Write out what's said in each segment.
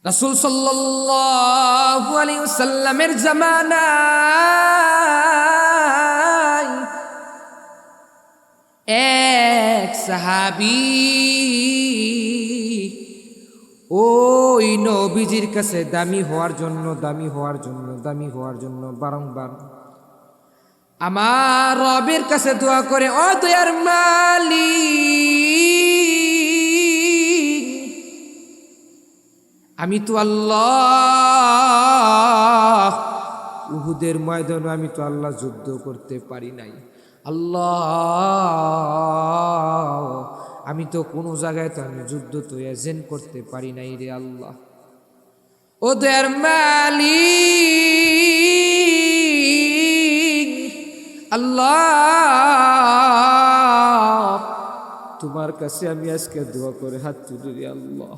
রাসূল সাল্লাল্লাহু আলাইহি ওয়াসাল্লামের জামানায় এক সাহাবী ওই নবীজির কাছে দামি হওয়ার জন্য বারংবার আমার রবের কাছে দোয়া করে, ও দয়ার মালিক, আমি তো আল্লাহ উহুদের ময়দানে আমি তো আল্লাহ যুদ্ধ করতে পারি নাই, আল্লাহ আমি তো কোনো জায়গায় তো আমি যুদ্ধ তো এজেন্ট করতে পারি নাই রে আল্লাহ। ও দয়ার মালিক আল্লাহ, তোমার কাছে আমি আজকে দোয়া করে হাত তুলি রে আল্লাহ,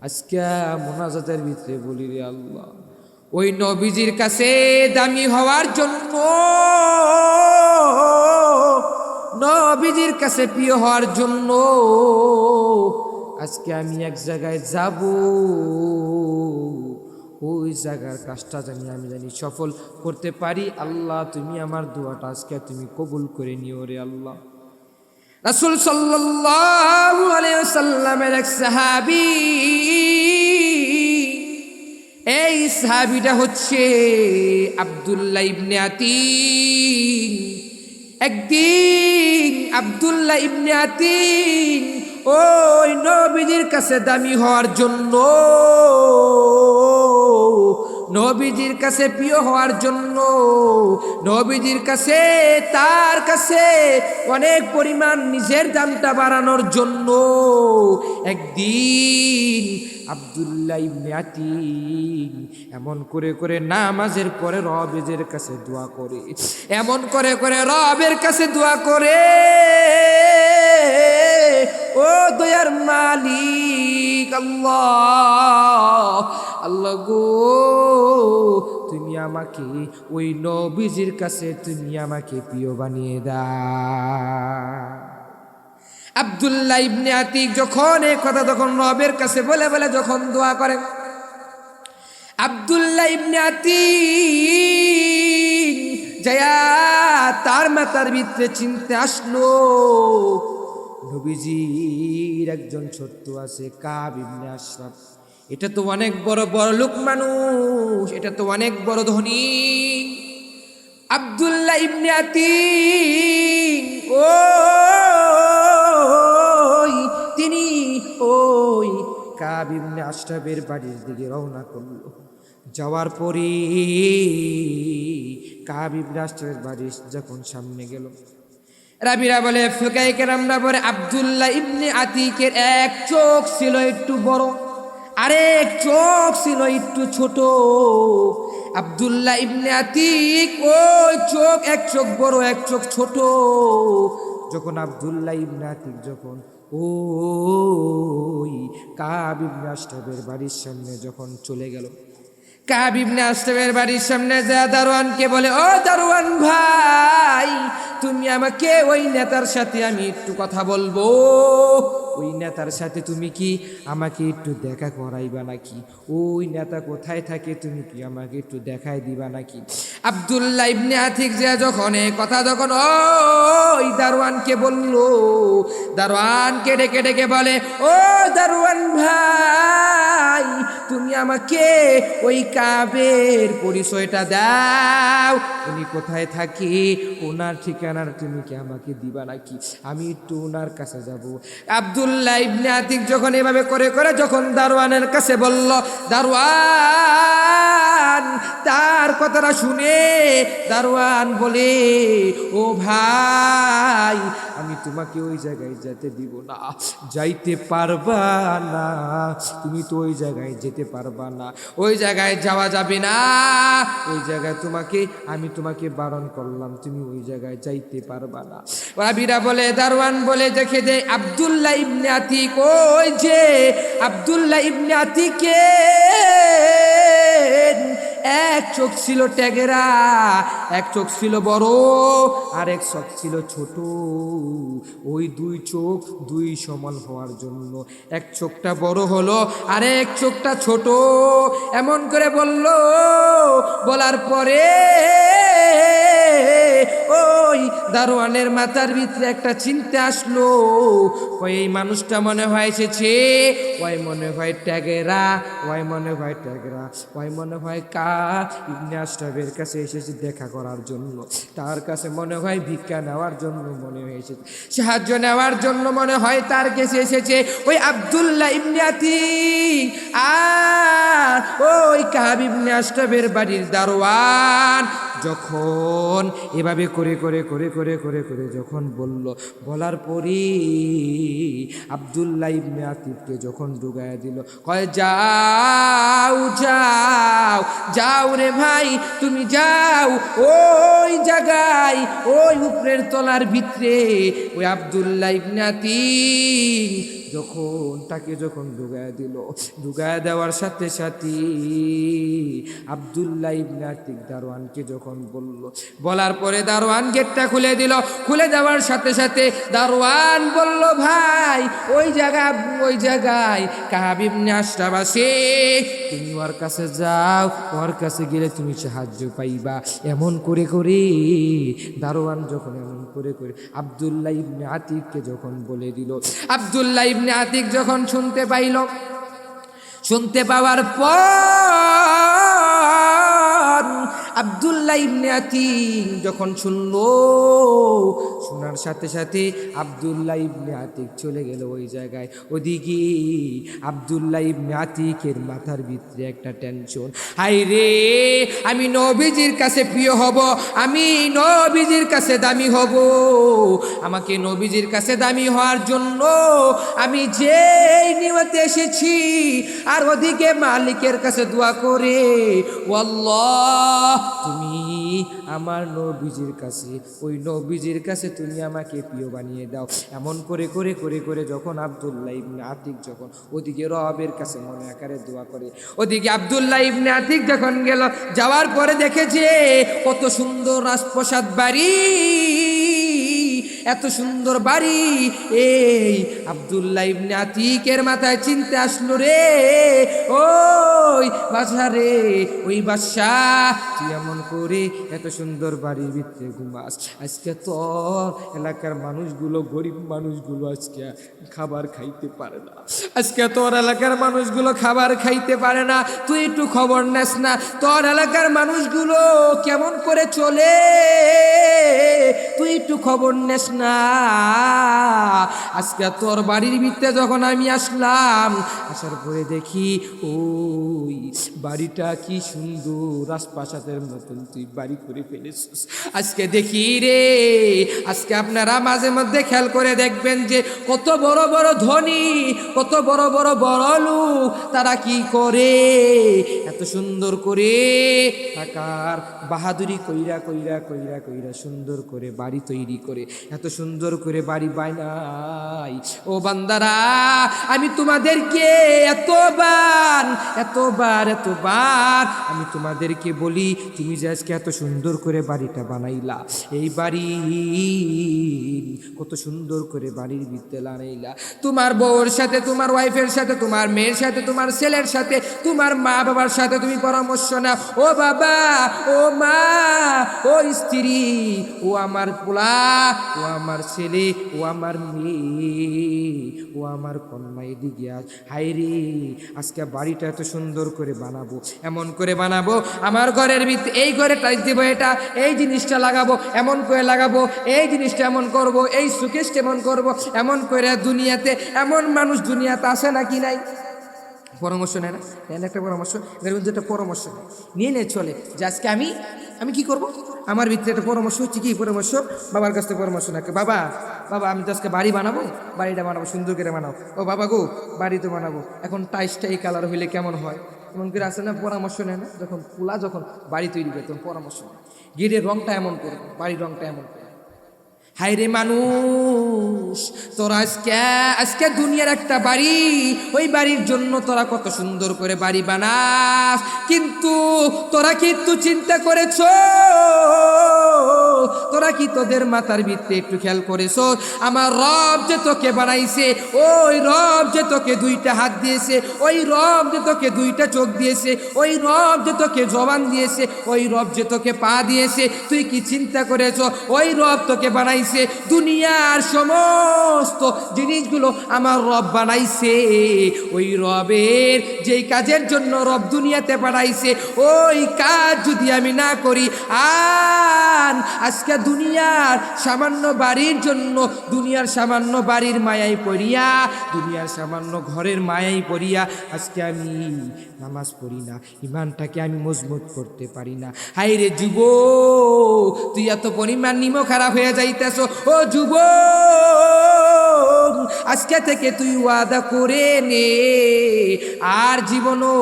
আজকে মোনাজাতের ভিতরে বলি রে আল্লাহ, ওই নবীজির কাছে দামি হওয়ার জন্য, নবীজির কাছে প্রিয় হওয়ার জন্য আজকে আমি এক জায়গায় যাব, ওই জায়গার কাজটা আমি জানি সফল করতে পারি। আল্লাহ তুমি আমার দোয়াটা আজকে তুমি কবুল করে নিও রে আল্লাহ। রাসূল সাল্লাল্লাহু আলাইহি ওয়াসাল্লামের এক সাহাবী, এই সাহাবীটা হচ্ছে আব্দুল্লাহ ইবনে আতিক। একদিন আব্দুল্লাহ ইবনে আতিক ওই নবীজির কাছে দামি হওয়ার জন্য, নবীজির কাছে প্রিয় হওয়ার জন্য, নবীজির কাছে তার কাছে অনেক পরিমাণ নিজের দামটা বাড়ানোর জন্য একদিন আব্দুল্লাহ ইবনে আতিক এমন করে করে নামাজের পরে রবের কাছে দোয়া করে, এমন করে করে রবের কাছে দোয়া করে, ও দয়ার মালিক আল্লাহ, আল্লাহ গো তুমি আমাকে ওই নবীজির কাছে তুমি আমাকে প্রিয় বানিয়ে দাও। আব্দুল্লাহ ইবনে আতিক যখন এই কথা তখন রবের কাছে বলে বলে যখন দোয়া করে, আব্দুল্লাহ ইবনে আতিক যায়া তার মাথার ভিতরে চিনতে আসলো নবীজির একজন ছোট্ট আছে কাব ইবনে আশরাফ, এটা তো অনেক বড় বড় লোক মানুষ, এটা তো অনেক বড় ধনী। আব্দুল্লাহ ইবনে আতিক তিনি ওই কাব ইবনে আশরাফের বাড়ির দিকে রওনা করলো। যাওয়ার পরে কাব ইবনে আশরাফের বাড়ি যখন সামনে গেল, রাবিরা বলে ফুকায়ে কেরামরা বলে আব্দুল্লাহ ইবনে আতিকের এক চোখ ছিল একটু বড়, আরেক চোখ ছিল একটু ছোট। আব্দুল্লাহ ইবনে আতিক ওই চোখ, এক চোখ বড় এক চোখ ছোট। যখন আব্দুল্লাহ ইবনে আতিক যখন ওই কাব ইবনে আশরাফের বাড়ির সামনে যখন চলে গেল, কাব ইবনে আশরাফের বাড়ির সামনে যা দারোয়ানকে বলে, ও দারোয়ান ভাই, তুমি আমাকে ওই নেতার সাথে আমি একটু কথা বলবো, ওই নেতার সাথে তুমি কি আমাকে একটু দেখা করাইবা নাকি? ওই নেতা কোথায় থাকে তুমি কি আমাকে একটু দেখাই দিবা নাকি? আব্দুল্লাহ ইবনে আতিক যে যখন এই কথা যখন ওই দারোয়ানকে বলল, দারোয়ানকে ডেকে ডেকে বলে, ও দারোয়ান ভাই, তুমি আমাকে ওই কাবের পরিচয়টা দাও, উনি কোথায় থাকে, ওনার ঠিকানার তুমি কি আমাকে দিবা নাকি? আমি একটু ওনার কাছে যাব। আব্দুল্লাহ ইবনে আতিক যখন এভাবে করে করে যখন দারোয়ানের কাছে বলল, দারোয়ান তার কথাটা শুনে দারোয়ান বলে, ও ভাই, আমি তোমাকে ওই জায়গায় যেতে দিব না, যাইতে পারবা না, তুমি তো ওই জায়গায় যেতে পারবা না, ওই জায়গায় যাওয়া যাবে না, ওই জায়গায় আমি তোমাকে বারণ করলাম, তুমি ওই জায়গায় যাইতে পারবা না। রাবিরা বলে, দারোয়ান বলে দেখে দে আব্দুল্লাহ ইবনে আতিক, ওই যে আব্দুল্লাহ ইবনে আতিকের এক চোখ ছিল ট্যাগেরা, এক চোখ ছিল বড় আর এক চোখ ছিল ছোট। ওই দুই চোখ দুই সমান হওয়ার জন্য এক চোখটা বড় হলো আর এক চোখটা ছোট। এমন করে বলল, বলার পরে ওই দারোয়ানের মাথার ভিতরে একটা চিন্তা আসলো, ওই এই মানুষটা মনে হয় এসেছে, ওই মনে হয় ট্যাগেরা, ওই মনে হয় ট্যাগেরা, ওই মনে হয় ইবনে আশরাফের কাছে এসেছে দেখা করার জন্য, তার কাছে মনে হয় ভিক্ষা নেওয়ার জন্য মনে হয়েছে, সাহায্য নেওয়ার জন্য মনে হয় তার কাছে এসেছে ওই আব্দুল্লাহ ইবনে আতিক আর ওই কাব ইবনে আশরাফের বাড়ির দারোয়ান। যখন এভাবে করে করে করে করে করে করে যখন বলল, বলার পরে আব্দুল্লাহ ইবনে আতিককে যখন ডুগাইয়া দিল, কয় যাও যাও যাও রে ভাই, তুমি যাও ওই জায়গায়, ওই উপরের তলার ভিতরে ওই আব্দুল্লাহ ইবনে আতিক যখন তাকে যখন ডুগাইয়া দিল, ডুগাইয়া দেওয়ার সাথে সাথে আব্দুল্লাহ ইবনে আতিক দারোয়ানকে যখন বলল, বলার পরে দারোয়ান গেটটা খুলে দিল। খুলে দেওয়ার সাথে সাথে দারোয়ান বলল, ভাই ওই জায়গায় কাব ইবনে আশরাফ আছে, তুমি ওর কাছে যাও, ওর কাছে গেলে তুমি সাহায্য পাইবা। এমন করে করে দারোয়ান যখন এমন করে করে আব্দুল্লাহ ইবনে আতিককে যখন বলে দিল, আব্দুল্লাহ ইবনে আতিক যখন শুনতে পাইল, শুনতে পাওয়ার পর আব্দুল্লাহ ইবনে আতিক যখন শুনলো, শোনার সাথে সাথে আব্দুল্লাহ ইবনে আতিক চলে গেল ওই জায়গায়। ওদিকে আব্দুল্লাহ ইবনে আতিকের মাথার ভিতরে একটা টেনশন, হাই রে আমি নবীজির কাছে প্রিয় হব, আমি নবীজির কাছে দামি হব, আমাকে নবীজির কাছে দামি হওয়ার জন্য আমি যেই নিয়তে এসেছি, আর ওদিকে মালিকের কাছে দোয়া করে, আল্লাহ তুমি আমার নবীজির কাছে, ওই নবীজির কাছে তুমি আমাকে প্রিয় বানিয়ে দাও। এমন করে করে করে করে যখন আব্দুল্লাহ ইবনে আতিক যখন ওদিকে রবের কাছে মনে আকারে দোয়া করে, ওদিকে আব্দুল্লাহ ইবনে আতিক যখন গেল, যাওয়ার পরে দেখেছে কত সুন্দর রাজপ্রাসাদ বাড়ি, এত সুন্দর বাড়ি। এই আব্দুল্লাহ ইবনে আতিকের মাথায় চিন্তা আসলো, রে ওই বাদশা রে, ওই বাদশা তুই এমন করে এত সুন্দর বাড়ির ভিতরে ঘুমাস, আজকে তোর এলাকার মানুষগুলো, গরিব মানুষগুলো আজকে খাবার খাইতে পারে না, আজকে তোর এলাকার মানুষগুলো খাবার খাইতে পারে না, তুই একটু খবর নেস না তোর এলাকার মানুষগুলো কেমন করে চলে, তুই একটু খবর নেস না। আজকে তোর বাড়ির ভিতরে যখন আমি আসলাম, আসার পরে দেখি ওই বাড়িটা কি সুন্দর রাজপ্রাসাদের মতন তুই বাড়ি করে ফেলেছিস। আজকে দেখি রে, আজকে আপনারা মাঝে মধ্যে খেয়াল করে দেখবেন যে কত বড় বড় ধনী, কত বড় বড় বড় লোক, তারা কি করে এত সুন্দর করে টাকার বাহাদুরি কইরা কইরা কইরা কইরা সুন্দর করে বাড়ি তৈরি করে, এত সুন্দর করে বাড়ি বানাই। ও বান্দারা, আমি তোমাদেরকে এতবার এতবার এতবার আমি তোমাদেরকে বলি, তুমি যে আজকে এত সুন্দর করে বাড়িটা বানাইলা, এই বাড়ি কত সুন্দর করে বাড়ির ভিতরে বানাইলা, তোমার বউর সাথে, তোমার ওয়াইফের সাথে, তোমার মেয়ের সাথে, তোমার ছেলের সাথে, তোমার মা বাবার সাথে তুমি পরামর্শ নাও। ও বাবা, ও মা, ও স্ত্রী, ও আমার পোলা, ও আমার ছেলে, ও আমার মেয়ে, ও আমার কন্যা, এদিকে আজ হাই রে, আজকে বাড়িটা এত সুন্দর করে বানাবো, এমন করে বানাবো, আমার ঘরের ভিতরে এই ঘরে টাইলস দিব, এটা এই জিনিসটা লাগাবো, এমন করে লাগাবো, এই জিনিসটা এমন করব, এই সুকেশ এমন করব, এমন করে। দুনিয়াতে এমন মানুষ দুনিয়াতে আসে নাকি নাই? পরামর্শ নেয় না? নেন একটা পরামর্শ, এর মধ্যে একটা পরামর্শ নিয়ে নে চলে যে আজকে আমি কি করব, আমার ভিতরে একটা পরামর্শ হচ্ছে, কি পরামর্শ? বাবার কাছ থেকে পরামর্শ না, বাবা বাবা আমি তো আজকে বাড়ি বানাবো, বাড়িটা বানাবো, সুন্দর করে বানাও। ও বাবা গো, বাড়ি তো বানাবো, এখন টাইসটা এই কালার হইলে কেমন হয়, এমন করে আসে না? পরামর্শ নেয় না? যখন পোলা যখন বাড়ি তৈরি করে তখন পরামর্শ নেয়, গেটের রংটা এমন করবো, বাড়ির রংটা এমন করবো, হায়রে মানুষ, তোরা আজকে দুনিয়ার একটা বাড়ি, ওই বাড়ির জন্য তোরা কত সুন্দর করে বাড়ি বানাস, কিন্তু তোরা কিন্তু চিন্তা করেছ, তোরা কি তোদের মাথার ভিতরে একটু খেয়াল করেছ, আমার রব যে তোকে বানাইছে, ওই রব যে তোকে দুইটা হাত দিয়েছে, ওই রব যে তোকে দুইটা চোখ দিয়েছে, ওই রব যে তোকে জবান দিয়েছে, ওই রব যে তোকে পা দিয়েছে, তুই কি চিন্তা করেছ ওই রব তোকে বানাইছে? দুনিয়ার সমস্ত জিনিসগুলো আমার রব বানাইছে, ওই রবের যেই কাজের জন্য রব দুনিয়াতে বানাইছে, ওই কাজ যদি আমি না করি, আজকে দুনিয়ার সামান্য বাড়ির জন্য, দুনিয়ার সামান্য বাড়ির মায়াই পড়িয়া, দুনিয়ার সামান্য ঘরের মায়াই পড়িয়া আজকে আমি নামাজ পড়ি না, ইমানটাকে আমি মজবুত করতে পারি না। হায়রে যুব, তুই এত পরিমাণ নিমো খারাপ হয়ে যাইতেছ। ও যুব, আজকে থেকে তুই ওয়াদা করে নে, আর জীবনও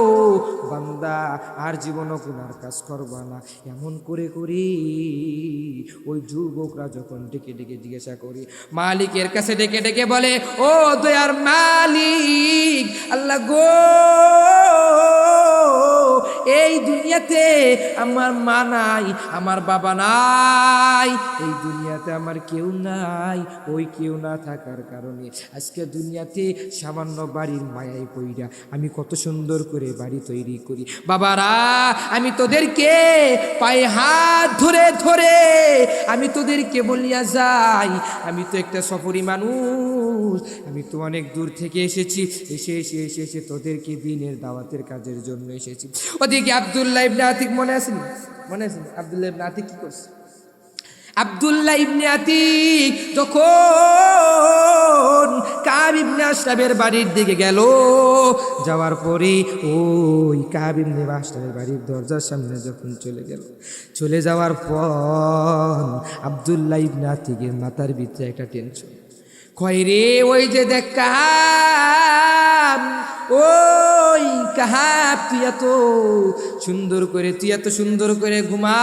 বান্দা, আর জীবনও গুনার কাজ করবা না। এমন করে করি ওই যুবকরা যখন ডেকে ডেকে জিজ্ঞাসা করি, মালিকের কাছে ডেকে ডেকে বলে, ও দয়ার মালিক আল্লাহ গো, এই দুনিয়াতে আমার মা নাই, আমার বাবা নাই, এই দুনিয়াতে আমার কেউ নাই, ওই কেউ না থাকার কারণে আজকে দুনিয়াতে সামান্য বাড়ির মায়ায় পইরা আমি কত সুন্দর করে বাড়ি তৈরি করি। বাবারা, আমি তোদেরকে পায়ে হাত ধরে ধরে আমি তোদেরকে বলিয়া যাই, আমি তো একটা সফরি মানুষ, আমি তো অনেক দূর থেকে এসেছি, এসে তোদেরকে দিনের দাওয়াতের কাজের জন্য এসেছি। ওদিকে আব্দুল্লাহ ইবনে আতিক মনে আছে? আব্দুল্লাহ ইবনে আতিক কি করছে? আব্দুল্লাহ ইবনে আতিক যখন কাব ইবনে আশরাফের বাড়ির দিকে গেল, যাওয়ার পরে ওই কাব ইবনে আশরাফের বাড়ির দরজার সামনে যখন চলে যাওয়ার পর আব্দুল্লাহ ইবনে আতিকের মাথার ভিতরে একটা টেনশন, কয় রে ওই যে দেখ কাহাব, ওই কাহাব তুই এত সুন্দর করে ঘুমা,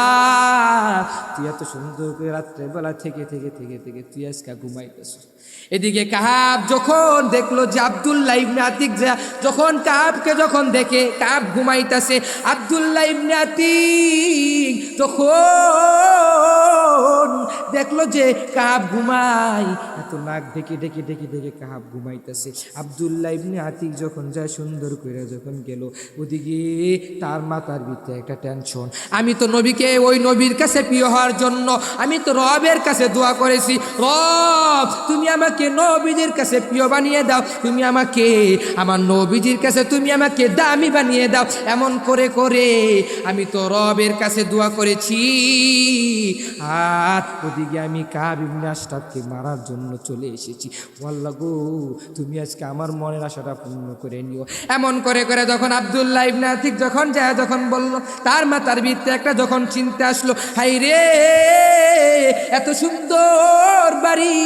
তুই এত সুন্দর করে রাত্রেবেলা থেকে তুই আজকে ঘুমাইতেছ। এদিকে কাহাব যখন দেখলো যে আব্দুল্লাহ ইবনে আতিক যখন কাহাবকে যখন দেখে কাহাব ঘুমাইতেছে, আব্দুল্লাহ ইবনে আতিক যখন দেখলো যে কাহাব ঘুমাই, এত নাক ডেকে কাহাব ঘুমাইতেছে, আব্দুল্লাহ ইবনে আতিক যখন যায় সুন্দর করে যখন গেল, ওদিকে তার মাথার ভিতরে একটা টেনশন, আমি তো নবীকে, ওই নবীর কাছে প্রিয় হওয়ার জন্য আমি তো রবের কাছে দোয়া করেছি, রব তুমি আমাকে নবীজির কাছে প্রিয় বানিয়ে দাও, তুমি আমাকে আমার নবীজির কাছে তুমি আমাকে দামি বানিয়ে দাও, এমন করে করে আমি তো রবের কাছে দোয়া করেছি, আর ওদিকে আমি কাব ইবনে আশরাফকে মারার জন্য চলে এসেছি। আল্লাহ গো, তুমি আজকে আমার মনের আশাটা পূর্ণ করে নিও। এমন করে করে যখন আব্দুল্লাহ ইবনে আতিক যখন যায় যখন বলল, তার মাথার ভিতরে একটা যখন চিন্তা আসলো, হাই রে এত সুন্দর বাড়ি,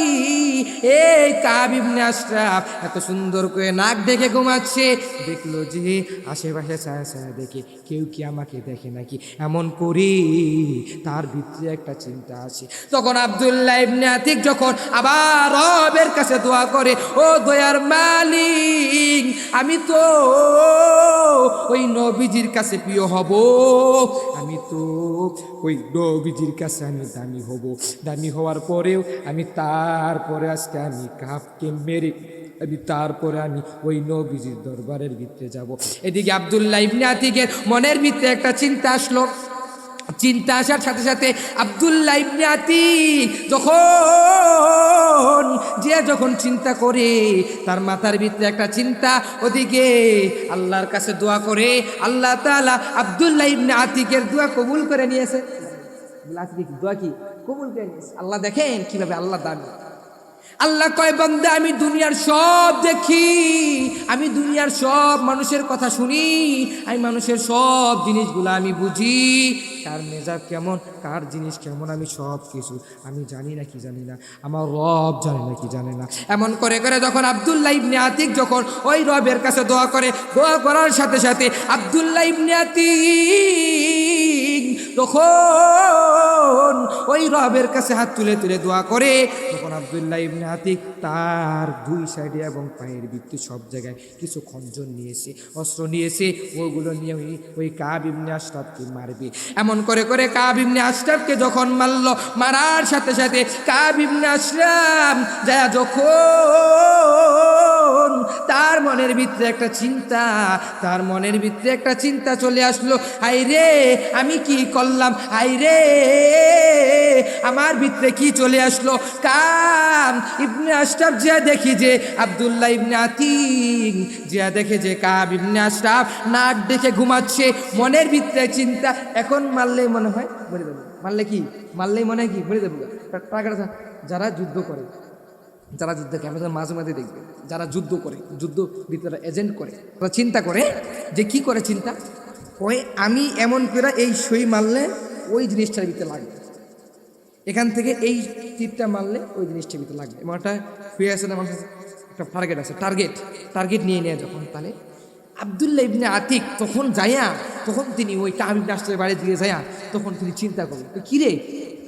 এই কাব ইবনে আশরাফ এত সুন্দর করে নাক দেখে ঘুমাচ্ছে, দেখলো যে আশেপাশে ছায়া দেখে কেউ কি আমাকে দেখে নাকি, এমন করে তার ভিতরে একটা চিন্তা আছে। তখন আব্দুল্লাহ ইবনে আতিক যখন আবার রবের কাছে দোয়া করে, ও দয়ার মালিক, আমি তো ওই নবীজির কাছে প্রিয় হব, আমি তো ওই নবীজির কাছে আমি দামি হব, দামি হওয়ার পরেও আমি তারপরে আজকে আমি কাবকে মেরে তারপরে আমি ওই নবীজির দরবারের ভিতরে যাব। এদিকে আব্দুল্লাহ ইবনে আতিকের মনের ভিতরে একটা চিন্তা আসলো, চিন্তা আসার সাথে সাথে আব্দুল্লাহ ইবনে আতিক যখন চিন্তা করে, তার মাথার ভিতরে একটা চিন্তা, ওদিকে আল্লাহর কাছে দোয়া করে, আল্লাহ তাআলা আব্দুল্লাহ ইবনে আতিকের দোয়া কবুল করে নিয়েছে। দোয়া কি কবুল করে নিয়েছে। আল্লাহ দেখেন কিভাবে আল্লাহ দামি। আল্লাহ কয়, বান্দা আমি দুনিয়ার সব দেখি, আমি দুনিয়ার সব মানুষের কথা শুনি, আমি মানুষের সব জিনিসগুলো আমি বুঝি, কার মেজাজ কেমন, কার জিনিস কেমন, আমি সব কিছু আমি জানি না কি জানি না, আমার রব জানে না কি জানে না। এমন করে করে যখন আব্দুল্লাহ ইবনে আতিক যখন ওই রবের কাছে দোয়া করে, দোয়া করার সাথে সাথে আব্দুল্লাহ ইবনে আতিক তখন ওই রবের কাছে হাত তুলে তুলে দোয়া করে, তখন আব্দুল্লাহ ইবনে আতিক তার দুই সাইডে এবং পায়ের ভিত্তি সব জায়গায় কিছু খঞ্জন নিয়েছে, অস্ত্র নিয়েছে, ওগুলো নিয়ে ওই কাব ইবনে আশরাফকে মারবে। এমন করে করে কাব ইবনে আশরাফকে যখন মারল, মারার সাথে সাথে কাব ইবনে আশরাফ যা যখন তার মনের ভিতরে একটা চিন্তা, তার মনের ভিতরে একটা চিন্তা চলে আসলো, হাই রে আমি কি করলাম, হাই রে আমার ভিতরে কি চলে আসলো। কাব ইবনে আশরাফ যা দেখি যে আব্দুল্লাহ ইবনে আতিক যা দেখে যে কাব ইবনে আশরাফ নাক দেখে ঘুমাচ্ছে, মনের ভিতরে চিন্তা, এখন মারলেই মনে হয় মরে দেবো, মারলে কি মারলেই মনে হয় কি মরে দেবো। যারা যুদ্ধ করে, যারা যুদ্ধ ক্যামেরা মাঝে মাঝে দেখবে, যারা যুদ্ধ করে, যুদ্ধ ভিতরে এজেন্ট করে, তারা চিন্তা করে যে কি করে, চিন্তা ওই আমি এমন করে এই সই মারলে ওই জিনিসটার ভিতরে লাগবে, এখান থেকে এই তীরটা মারলে ওই জিনিসটার ভিতরে লাগবে, এমন একটা হয়ে আছে না, মানুষের একটা টার্গেট আছে, টার্গেট নিয়ে নেয় যখন, তাহলে আব্দুল্লাহ ইবনে আতিক তখন যায়া, তখন তিনি ওই কাব ইবনে আশরাফের বাড়ির দিকে যায়া তখন তিনি চিন্তা করলেন, তো কিরে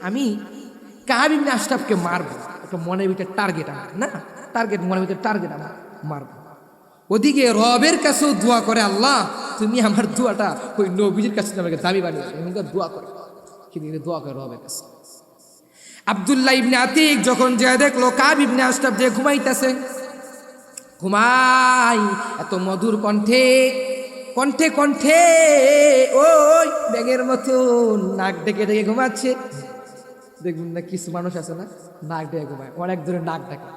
আমি কাব ইবনে আশরাফকে মারবো, একটা মনের ভিতরে টার্গেট আমার না, টার্গেট মনের ভিতরে টার্গেট আমার মারবো। ওদিকে রবের কাছেও দোয়া করে, আল্লাহ তুমি আমার দোয়াটা ওই নবীজির কাছে আমাকে দাবি বানিয়ে এমন দোয়া করে, কিন্তু দোয়া করে রবের কাছে। আব্দুল্লাহ ইবনে আতিক যখন যে দেখলো কাব ইবনে আশরাফ যে ঘুমাইতেছে, ঘুমাই এত মধুর কণ্ঠে কণ্ঠে কণ্ঠে ওই ব্যাগের মতন নাক ডেকে ডেকে ঘুমাচ্ছে। দেখুন না কিছু মানুষ আছে না নাক ডেকে ঘুমায়, অনেক ধরে নাক ডাকে,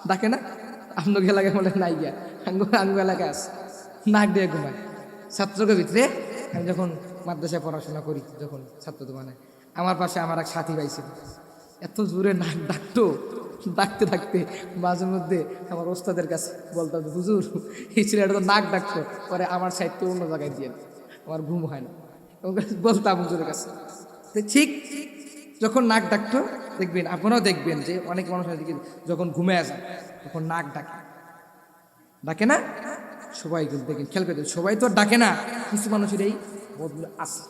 ডাকে না, আপনাকে এলাকায় বলে নাই গিয়া আঙ্গু এলাকায় আছে, নাক ডেকে ঘুমায়। ছাত্রকে ভিতরে আমি যখন মাদ্রাসায় পড়াশোনা করি, যখন ছাত্র তো মানে আমার পাশে আমার এক সাথী পাইছিল, এত জোরে নাক ডাকতো, ডাকতে ডাকতে মাঝে মধ্যে আমার ওস্তাদের কাছে বলতাম, হুজুর এই ছেলেটা তো নাক ডাকতো, পরে আমার সাইডটা অন্য জায়গায় দিয়ে, আমার ঘুম হয় না, বলতাম হুজুরের কাছে। ঠিক যখন নাক ডাকতো, দেখবেন আপনারাও দেখবেন যে অনেক মানুষ যখন ঘুমে আসে তখন নাক ডাকে, ডাকে না সবাই, কিন্তু দেখেন খেয়াল করে, সবাই তো ডাকে না, কিছু মানুষের এই বদলে আসে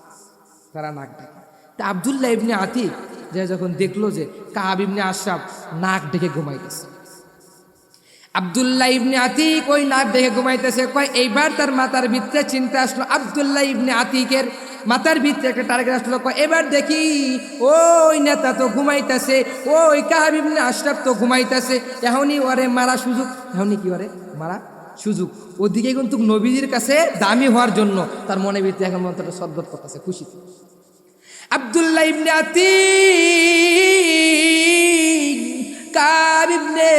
তারা নাক ডাকে। তা আব্দুল্লাহ ইবনে আতিক যে যখন দেখলো যে কাব ইবনে আশরাফ নাক ডেকে ঘুমাইতেছে, আব্দুল্লাহ ইবনে আতিক ওই নাক ডেকে ঘুমাইতেছে, কয় এইবার তার মাথার ভিতরে চিন্তা আসলো, আব্দুল্লাহ ইবনে আতিকের মাথার ভিতরে একটা টার্গেট আসলো, কয় এবার দেখি ওই নেতা তো ঘুমাইতেছে, ওই কাব ইবনে আশরাফ তো ঘুমাইতেছে, এখনই ওরে মারা সুযোগ, এখনই কি ওরে মারা সুযোগ। ওদিকে কিন্তু নবীজির কাছে দামি হওয়ার জন্য তার মনের ভিতরে এখন মন্ত্রটা সদ্গত করতেছে খুশিতে। আব্দুল্লাহ ইবনে আতিক কাব ইবনে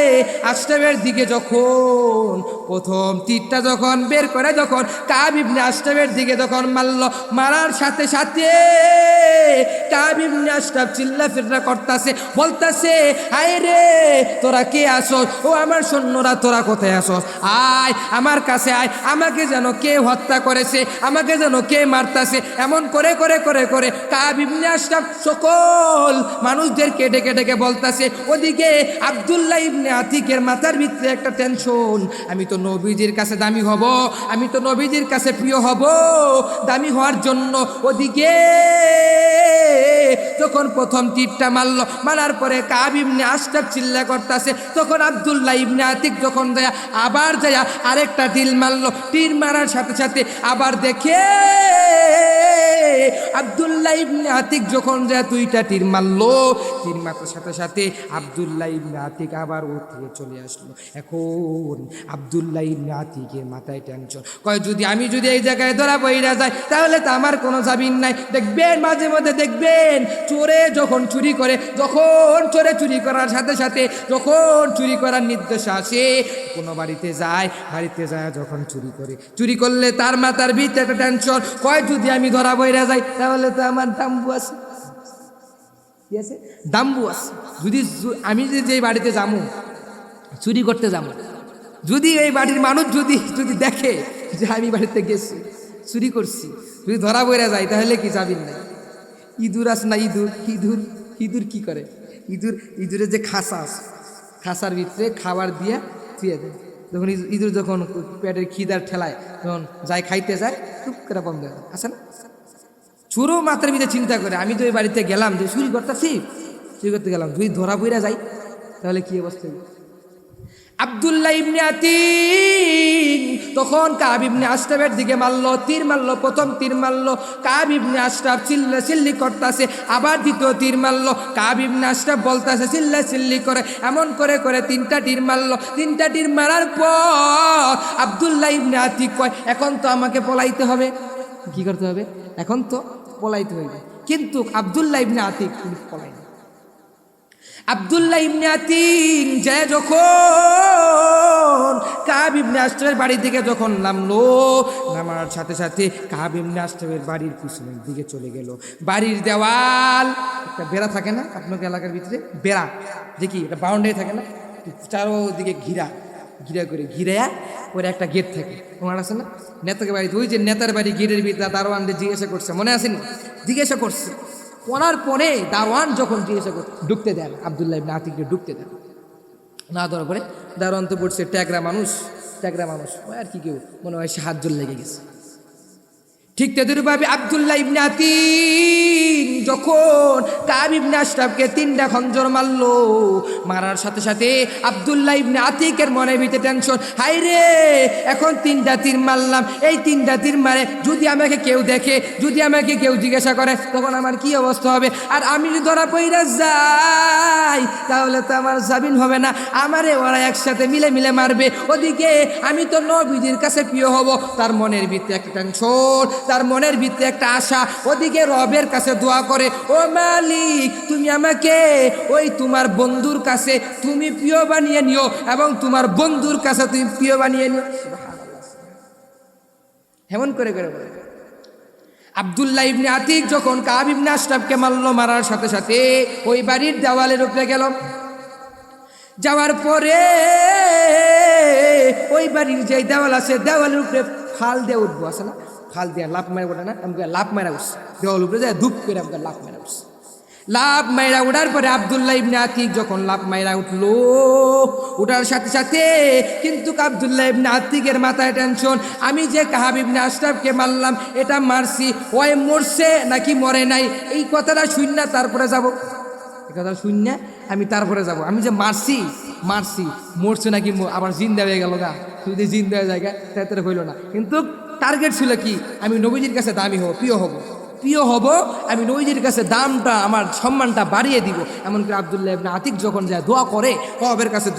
আশরাফের দিকে যখন প্রথম তীরটা যখন বের করে, যখন কাব ইবনে আশরাফের দিকে যখন মারল, মারার সাথে সাথে কাব ইবনে আশরাফ চিল্লা ফিল্লা করতেছে, বলতেছে আয় রে তোরা কে আসস, ও আমার সৈন্যরা তোরা কোথায় আসস, আয় আমার কাছে আয়, আমাকে যেন কে হত্যা করেছে, আমাকে যেন কে মারতাছে। এমন করে করে করে করে কাব ইবনে আশরাফ সকল মানুষদেরকে ডেকে ডেকে বলতেছে। ওদিকে আব্দুল্লাহ ইবনে আতিকের মাথার ভিতরে একটা টেনশন, আমি তো নবীজির কাছে দামি হব, আমি তো নবীজির কাছে প্রিয় হব, দামি হওয়ার জন্য ওদিকে যখন প্রথম তীরটা মারল, মারার পরে কাব ইবনে আশরাফ চিল্লা করতেছে, তখন আব্দুল্লাহ ইবনে আতিক যখন যায় আবার যায় আরেকটা তীর মারল, তীর মারার সাথে সাথে আবার দেখে আব্দুল্লাহ ইবনে আতিক যখন যায় দুইটা তীর মারলো, তীর মারার সাথে সাথে আব্দুল্লাহ ইবনে আতিক আবার ওর থেকে চলে আসলো। এখন আব্দুল্লাহ ইবনে আতিকের মাথায় টেনশন, কয় আমি যদি এই জায়গায় ধরা পড়া যায় তাহলে তো আমার কোনো জামিন নাই। দেখবেন মাঝে মধ্যে দেখবেন চোরে যখন চুরি করে, যখন চোরে চুরি করার সাথে সাথে যখন চুরি করার নির্দেশ আসে, কোনো বাড়িতে যায় যখন চুরি করলে তার মাথার ভিতরে একটা টেনশন, কয় যদি আমি ধরা পড়া যাই তাহলে তো আমার দাম্বু আছে, কি আছে দাম্বু আছে। যদি আমি যে বাড়িতে যাবো চুরি করতে যাবো, যদি এই বাড়ির মানুষ যদি দেখে যে আমি বাড়িতে গেছি চুরি করছি, যদি ধরা পড়া যায় তাহলে কি যাবিন নাই। ইঁদুর আছে না, ইঁদুর কি করে, ইঁদুরের যে খাসার ভিতরে খাবার দিয়ে থুয়ে দেয়, যখন ইঁদুর যখন পেটের খিদার ঠেলায় যখন যায় খাইতে যায়, চুপ করে বন্ধ হয়, আছে না, চোরও মাথার ভিতরে চিন্তা করে আমি তো ওই বাড়িতে গেলাম যে চুরি করতে গেলাম, যদি ধরা পইরা যাই তাহলে কি অবস্থা হবে? আব্দুল্লাহ ইবনে আতিক তখন কাব ইবনে আশরাফের দিকে মারলো, তীর মারলো, প্রথম তীর মারলো, কাব ইবনে আশরাফ চিল্লি করতেছে, আবার দ্বিতীয় তীর মারলো, কাব ইবনে আশরাফ বলতেছে চিল্লি করে, এমন করে করে 3টা তীর মারলো। 3টা তীর মারার পর আব্দুল্লাহ ইবনে আতিক কয় এখন তো আমাকে পলাইতে হবে। কি করতে হবে? এখন তো পলাইতে হবে। কিন্তু আব্দুল্লাহ ইবনে আতিক তিনি পলাইনি। আব্দুল্লাহ ইবনে আতিক যায় যখন কাব ইবনে আশরাফের বাড়ি থেকে যখন নামলো, নামার সাথে সাথে কাব ইবনে আশরাফের বাড়ির পিছনের দিকে চলে গেল। বাড়ির দেওয়াল একটা বেড়া থাকে না আপনার এলাকার ভিতরে, বেড়া দেখি একটা বাউন্ডারি থাকে না, চারোদিকে ঘিরা করে ঘিরাইয়া ওর একটা গেট থাকে, তোমার আছে না নেতাকে বাড়িতে, ওই যে নেতার বাড়ি গেটের ভিতরে দারোয়ানদের জিজ্ঞাসা করছে, মনে আসেনি? জিজ্ঞাসা করছে, করার পরে দারোয়ান যখন জিজ্ঞাসা করছে ঢুকতে দেন, আব্দুল্লাহ ইবনে আতিককে ঢুকতে দেন না, দেওয়ার পরে দারোয়ান তো পড়ছে ট্যাগরা মানুষ আর কি, কেউ মনে হয় সাহায্য লেগে গেছে। ঠিক তেদুরভাবে আব্দুল্লাহ ইবনে আতিক যখন কাব ইবনে আশরাফকে 3টা খঞ্জর মারলো, মারার সাথে সাথে আব্দুল্লাহ ইবনে আতিকের মনের ভিতরে টেনশন, হাই রে এখন 3টা তীর মারলাম, এই 3টা তীর মারে যদি আমাকে কেউ দেখে, যদি আমাকে কেউ জিজ্ঞাসা করে তখন আমার কি অবস্থা হবে? আর আমি যদি ধরা পইরা যাই তাহলে তো আমার জামিন হবে না, আমারে ওরা একসাথে মিলে মারবে, ওদিকে আমি তো নবীজির কাছে প্রিয় হব। তার মনের ভিতরে একটা টেনশন, তার মনের ভিতরে একটা আশা, ওদিকে রবের কাছে দোয়া করে, ও মালিক তুমি আমাকে ওই তোমার বন্ধুর কাছে তুমি প্রিয় বানিয়ে নিও, এবং তোমার বন্ধুর কাছে তুমি প্রিয় বানিয়ে নিও। এমন করে আব্দুল্লাহ ইবনে আতিক যখন কাব ইবনে আশরাফকে মারলো, মারার সাথে সাথে ওই বাড়ির দেওয়ালের উপরে গেল, যাওয়ার পরে ওই বাড়ির যে দেওয়াল আছে দেওয়ালের উপরে ফাল দিয়ে উঠবো, আছে না ফাল দিয়ে লাভ মারা ওঠে না, আমাকে লাভ মারা উঠছে দেওয়াল উপরে যায়, ধূপ করে আমাকে লাভ মারা উঠছে। লাভ মাইরা উঠার পরে আব্দুল্লাহ ইবনে আতিক যখন লাভ মাইরা উঠলো, উঠার সাথে সাথে কিন্তু আব্দুল্লাহ ইবনে আতিকের মাথায় টেনশন, আমি যে কাব ইবনে আশরাফকে মারলাম, এটা মারছি, ওই মরছে নাকি মরে নাই, এই কথাটা শুন তারপরে যাব, এই কথা শুন আমি তারপরে যাব, আমি যে মারছি মরছে নাকি আবার জিন্দা হয়ে গেল গা, যদি জিন্দা হয়ে যায় তাড়াতাড়ি হইল না। কিন্তু টার্গেট ছিল কি, আমি নবীজির কাছে দামি হব, প্রিয় হব, আমি নবীজির কাছে দামটা আমার সম্মানটা বাড়িয়ে দিব। এমন করে আব্দুল্লাহ ইবনে আতিক যখন যায় দোয়া করে, রবের কাছে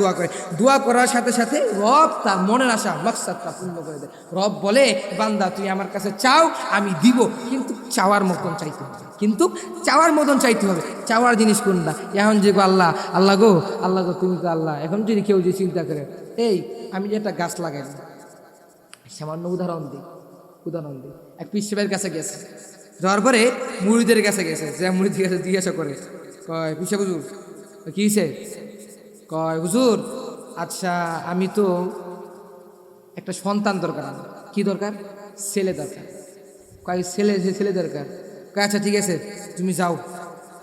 দোয়া করার সাথে সাথে রব তার মনের আশা মাকসাদটা পূর্ণ করে দেয়। রব বলে, বান্দা তুই আমার কাছে চাও আমি দিব, কিন্তু চাওয়ার মতন চাইতে হবে, চাওয়ার জিনিস কোনটা? এখন যে আল্লাহ গো তুমি তো আল্লাহ। এখন যদি কেউ যে চিন্তা করে, এই আমি যে একটা গাছ লাগাই, সামান্য উদাহরণ দিই, এক পিসের কাছে গেছে, যাওয়ার পরে মুড়িদের কাছে গেছে, যে মুড়িদের কাছে জিজ্ঞাসা করে, কয় পিসা হুজুর কি হয়েছে? কয় হুজুর আচ্ছা আমি তো একটা সন্তান দরকার, আমার কি দরকার? ছেলে দরকার। কয় ছেলে দরকার। কয় আচ্ছা ঠিক আছে তুমি যাও,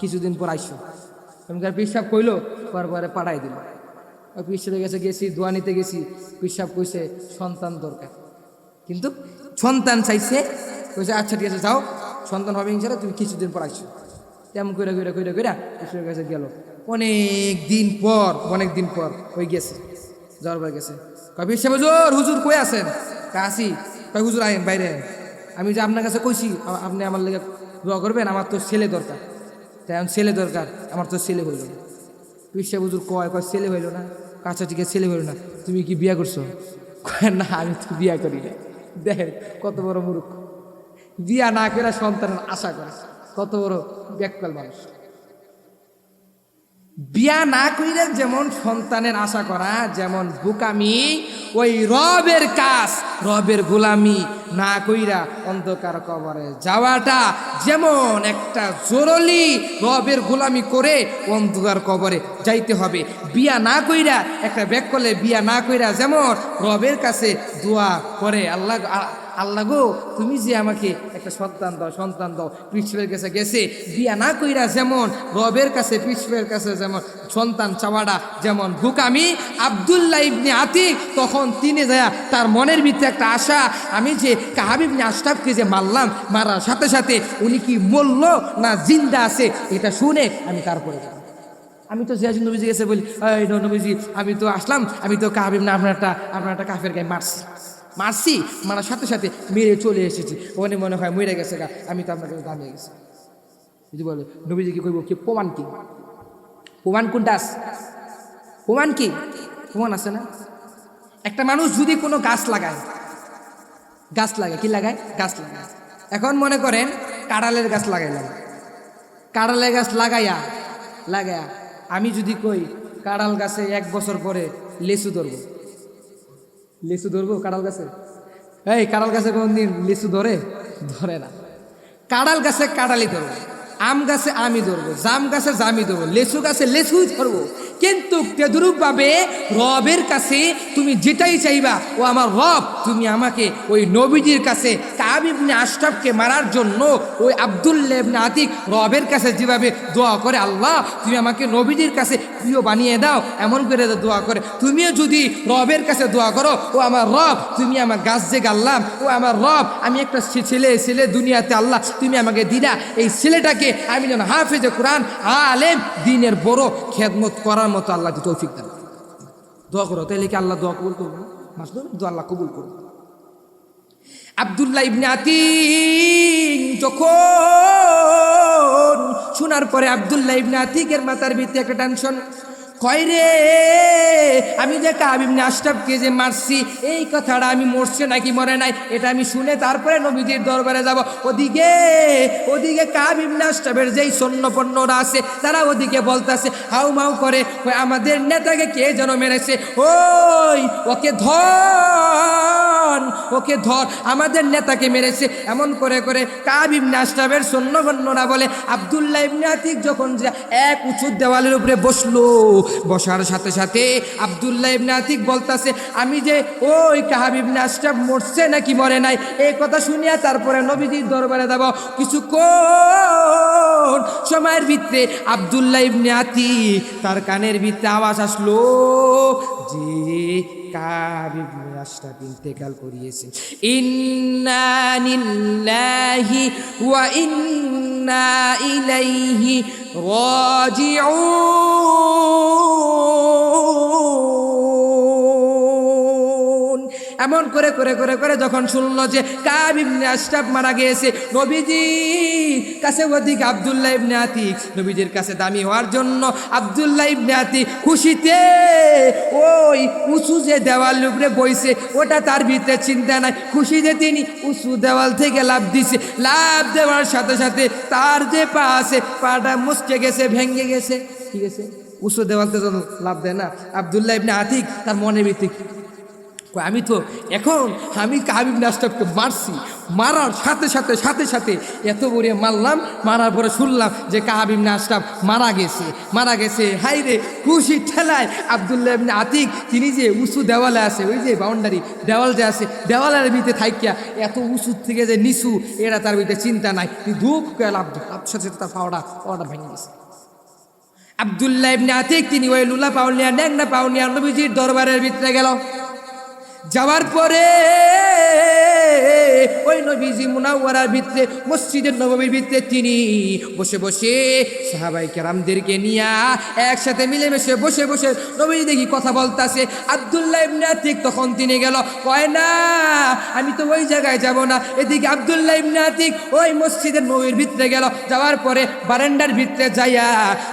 কিছুদিন পর আইসো। এমনকার পিসাব কইলো, পরে পাঠাই দিল। পিসাবের কাছে গেছি, দোয়া নিতে গেছি, পিসাব কইছে সন্তান দরকার, কিন্তু সন্তান চাইছে, কইছে আচ্ছা ঠিক আছে যাও, সন্তান হবে ইনশাআল্লাহ, তুমি কিছুদিন পর আইসো। তেমন করে পিসাবের কাছে গেল। অনেক দিন পর ওই গেছে, যাওয়ার পর গেছে, কয় পিসাব হুজুর কই আছেন? আসি। কয় হুজুর আইন বাইরে, আমি যে আপনার কাছে কইছি আপনি আমার লেগে দোয়া করবেন, আমার তো ছেলে দরকার, তাই এখন ছেলে দরকার, আমার তো ছেলে হইল না। পিসা হুজুর কয় ছেলে হইল না? আচ্ছা ঠিক আছে ছেলে হইল না, তুমি কি বিয়া করছো? কয় না আমি তো বিয়া করি না। দেখেন কত বড় মূর্খ, বিয়া না করে সন্তানের আশা করে, কত বড় ব্যাকপাল মানুষ। বিয়া না কইরা যেমন সন্তানের আশা করা যেমন বোকামি, ওই রবের কাজ, রবের গোলামি না কইরা অন্ধকার কবরে যাওয়াটা যেমন একটা জরুরি, রবের গোলামি করে অন্ধকার কবরে যাইতে হবে। বিয়া না কইরা একটা ব্যাক করলে, বিয়া না কইরা যেমন রবের কাছে দোয়া করে, আল্লাহ গো তুমি যে আমাকে একটা সন্তান দাও। পৃথিবীর কাছে গেছে বিয়া না কইরা যেমন রবের কাছে পৃথিবীর কাছে যেমন সন্তান চাওয়াটা যেমন ভুকামি, আব্দুল্লাহ ইবনে আতিক তখন তিনি যায় তার মনের ভিতরে একটা আশা, আমি যে কাব ইবনে আশরাফকে যে মারলাম, মারার সাথে সাথে উনি কি মরল না জিন্দা আছে এটা শুনে আমি তারপরে যাব। আমি তো জিয়াজুল নবীজি গেছে বলি, এই নবীজি আমি তো আসলাম, আমি তো কাব ইবনে আপনার একটা কাফের গায়ে মারছি, মারার সাথে সাথে মেরে চলে এসেছি, ওখানে মনে হয় মরে গেছে গা, আমি তো আপনার কাছে দামিয়ে গেছি। যদি বলে নবীজি কি কইব কি প্রমাণ কি? প্রমাণ কোনটা আছে? প্রমাণ কি? প্রমাণ আছে না? একটা মানুষ যদি কোনো গাছ লাগায় কি লাগায়? গাছ লাগায়। এখন মনে করেন কাঁড়ালের গাছ লাগাইলাম, কাঁড়ালের গাছ লাগাইয়া আমি যদি কই কাঁড়াল গাছে 1 বছর পরে লেচু ধরবো কাঁড়াল গাছে? এই কাঁড়াল গাছে কোনদিন লিচু ধরে না। কাঁড়াল গাছে কাঁড়ালি ধরবো, আম গাছে আমি ধরবো, জাম গাছে জামি ধরবো, লেচু গাছে লেচুই ধরবো। কিন্তু তেদরূপভাবে রবের কাছে তুমি যেটাই চাইবা ও আমার রব, তুমি আমাকে ওই নবীজির কাছে কাব ইবনে আশরাফকে মারার জন্য ওই আব্দুল্লাহ ইবনে আতিক রবের কাছে যেভাবে দোয়া করে, আল্লাহ তুমি আমাকে নবীজির কাছে প্রিয় বানিয়ে দাও, এমন করে দোয়া করে তুমিও যদি রবের কাছে দোয়া করো, ও আমার রব তুমি আমার গাছ যে গাল্লাম, ও আমার রব আমি একটা ছেলে দুনিয়াতে আল্লাহ তুমি আমাকে দিলা, এই ছেলেটাকে আমি যেন হাফেজে কোরআন আলেম দ্বীনের বড় খেদমত করার মতো আল্লাহ তৌফিক দেন। দোয়া করো, তাইলে কি আল্লাহ দোয়া কবুল করবো? মাসলুম দোয়া আল্লাহ কবুল করবো। আব্দুল্লাহ ইবনে আতিক যখন শোনার পরে আব্দুল্লাহ ইবনে আতিকের মাথার ভিতরে একটা টেনশন, কয় রে আমি যে কাব ইবনে আশরাফকে যে মারছি, এই কথাটা আমি মরছে নাকি মরে নাই এটা আমি শুনে তারপরে নবীজির দরবারে যাব। ওদিকে কাব ইবনে আশরাফের যেই সৈন্যপণ্যরা আছে তারা ওদিকে বলতেছে হাউ মাউ করে, আমাদের নেতাকে কে যেন মেরেছে, ওকে ধর আমাদের নেতাকে মেরেছে। এমন করে কাব ইবনে আশরাফের সৈন্যপণ্যরা বলে, আব্দুল্লাহ ইবনে আতিক যখন যে এক উঁচু দেওয়ালের উপরে বসার সাথে সাথে আব্দুল্লাহ ইবনে আতিক বলতাছে, আমি যে ওই কাব ইবনে আশরাফ মরছে নাকি মরে নাই এই কথা শুনিয়া তারপরে নবীজির দরবারে যাব। কিছুক্ষণ সময়ের ভিতরে আব্দুল্লাহ ইবনে আতিক তার কানের ভিতরে আওয়াজ আসলো যে কাব ইবনে আশরাফ ইন্তেকাল করিয়েছেন। ইন্না লিল্লাহি ওয়া ইন্না ইলাইহি রাজিউন। এমন করে যখন শুনলো যে কাব ইবনে আশরাফ মারা গিয়েছে, নবীজির কাছে ওদিকে আব্দুল্লাহ ইবনে আতিক নবীজির কাছে দামি হওয়ার জন্য আব্দুল্লাহ ইবনে আতিক খুশিতে ওই উঁচু যে দেওয়ালের উপরে বইছে ওটা তার ভিতরে চিন্তা নাই, খুশি যে তিনি উঁচু দেওয়াল থেকে লাফ দিছে, লাফ দেওয়ার সাথে সাথে তার যে পা আছে পাটা মুচকে গেছে, ভেঙে গেছে। ঠিক আছে, উঁচু দেওয়ালতে যখন লাফ দেয় না, আব্দুল্লাহ ইবনে আতিক তার মনের ভিতরে আমি কাব ইবনে আশরাফকে মারছি, মারার সাথে সাথে এত বড় মারলাম, মারার পরে শুনলাম যে কাব ইবনে আশরাফ মারা গেছে। হাই রে খুশি ঠেলায় আব্দুল্লাহ ইবনে আতিক তিনি যে উঁচু দেওয়ালে আছে, ওই যে বাউন্ডারি দেওয়াল যে আছে, দেওয়ালের ভিতরে থাইকিয়া এত উঁচু থেকে যে নিচু এরা তার ভিতরে চিন্তা নাই, ধূপ করে লাভ সাথে তার পাওয়াটা ভেঙে গেছে। আব্দুল্লাহ ইবনে আতিক তিনি ওই লুলা পাউনিয়া ন্যাংনা পাউনিয়া নবীজির দরবারের ভিতরে গেল। যাওয়ার পরে ওই নবীজি মুনাওয়ারার ভিতরে মসজিদের নববীর ভিতরে তিনি বসে সাহাবায়ে কেরামদেরকে নিয়ে একসাথে মিলেমিশে বসে নবীজি দেখি কথা বলতাছে। আব্দুল্লাহ ইবনে আতিক তখন তিনি গেল, কয় না আমি তো ওই জায়গায় যাব না। এদিকে আব্দুল্লাহ ইবনে আতিক ওই মসজিদের নববীর ভিতরে গেল, যাওয়ার পরে বারান্দার ভিতরে যাইয়া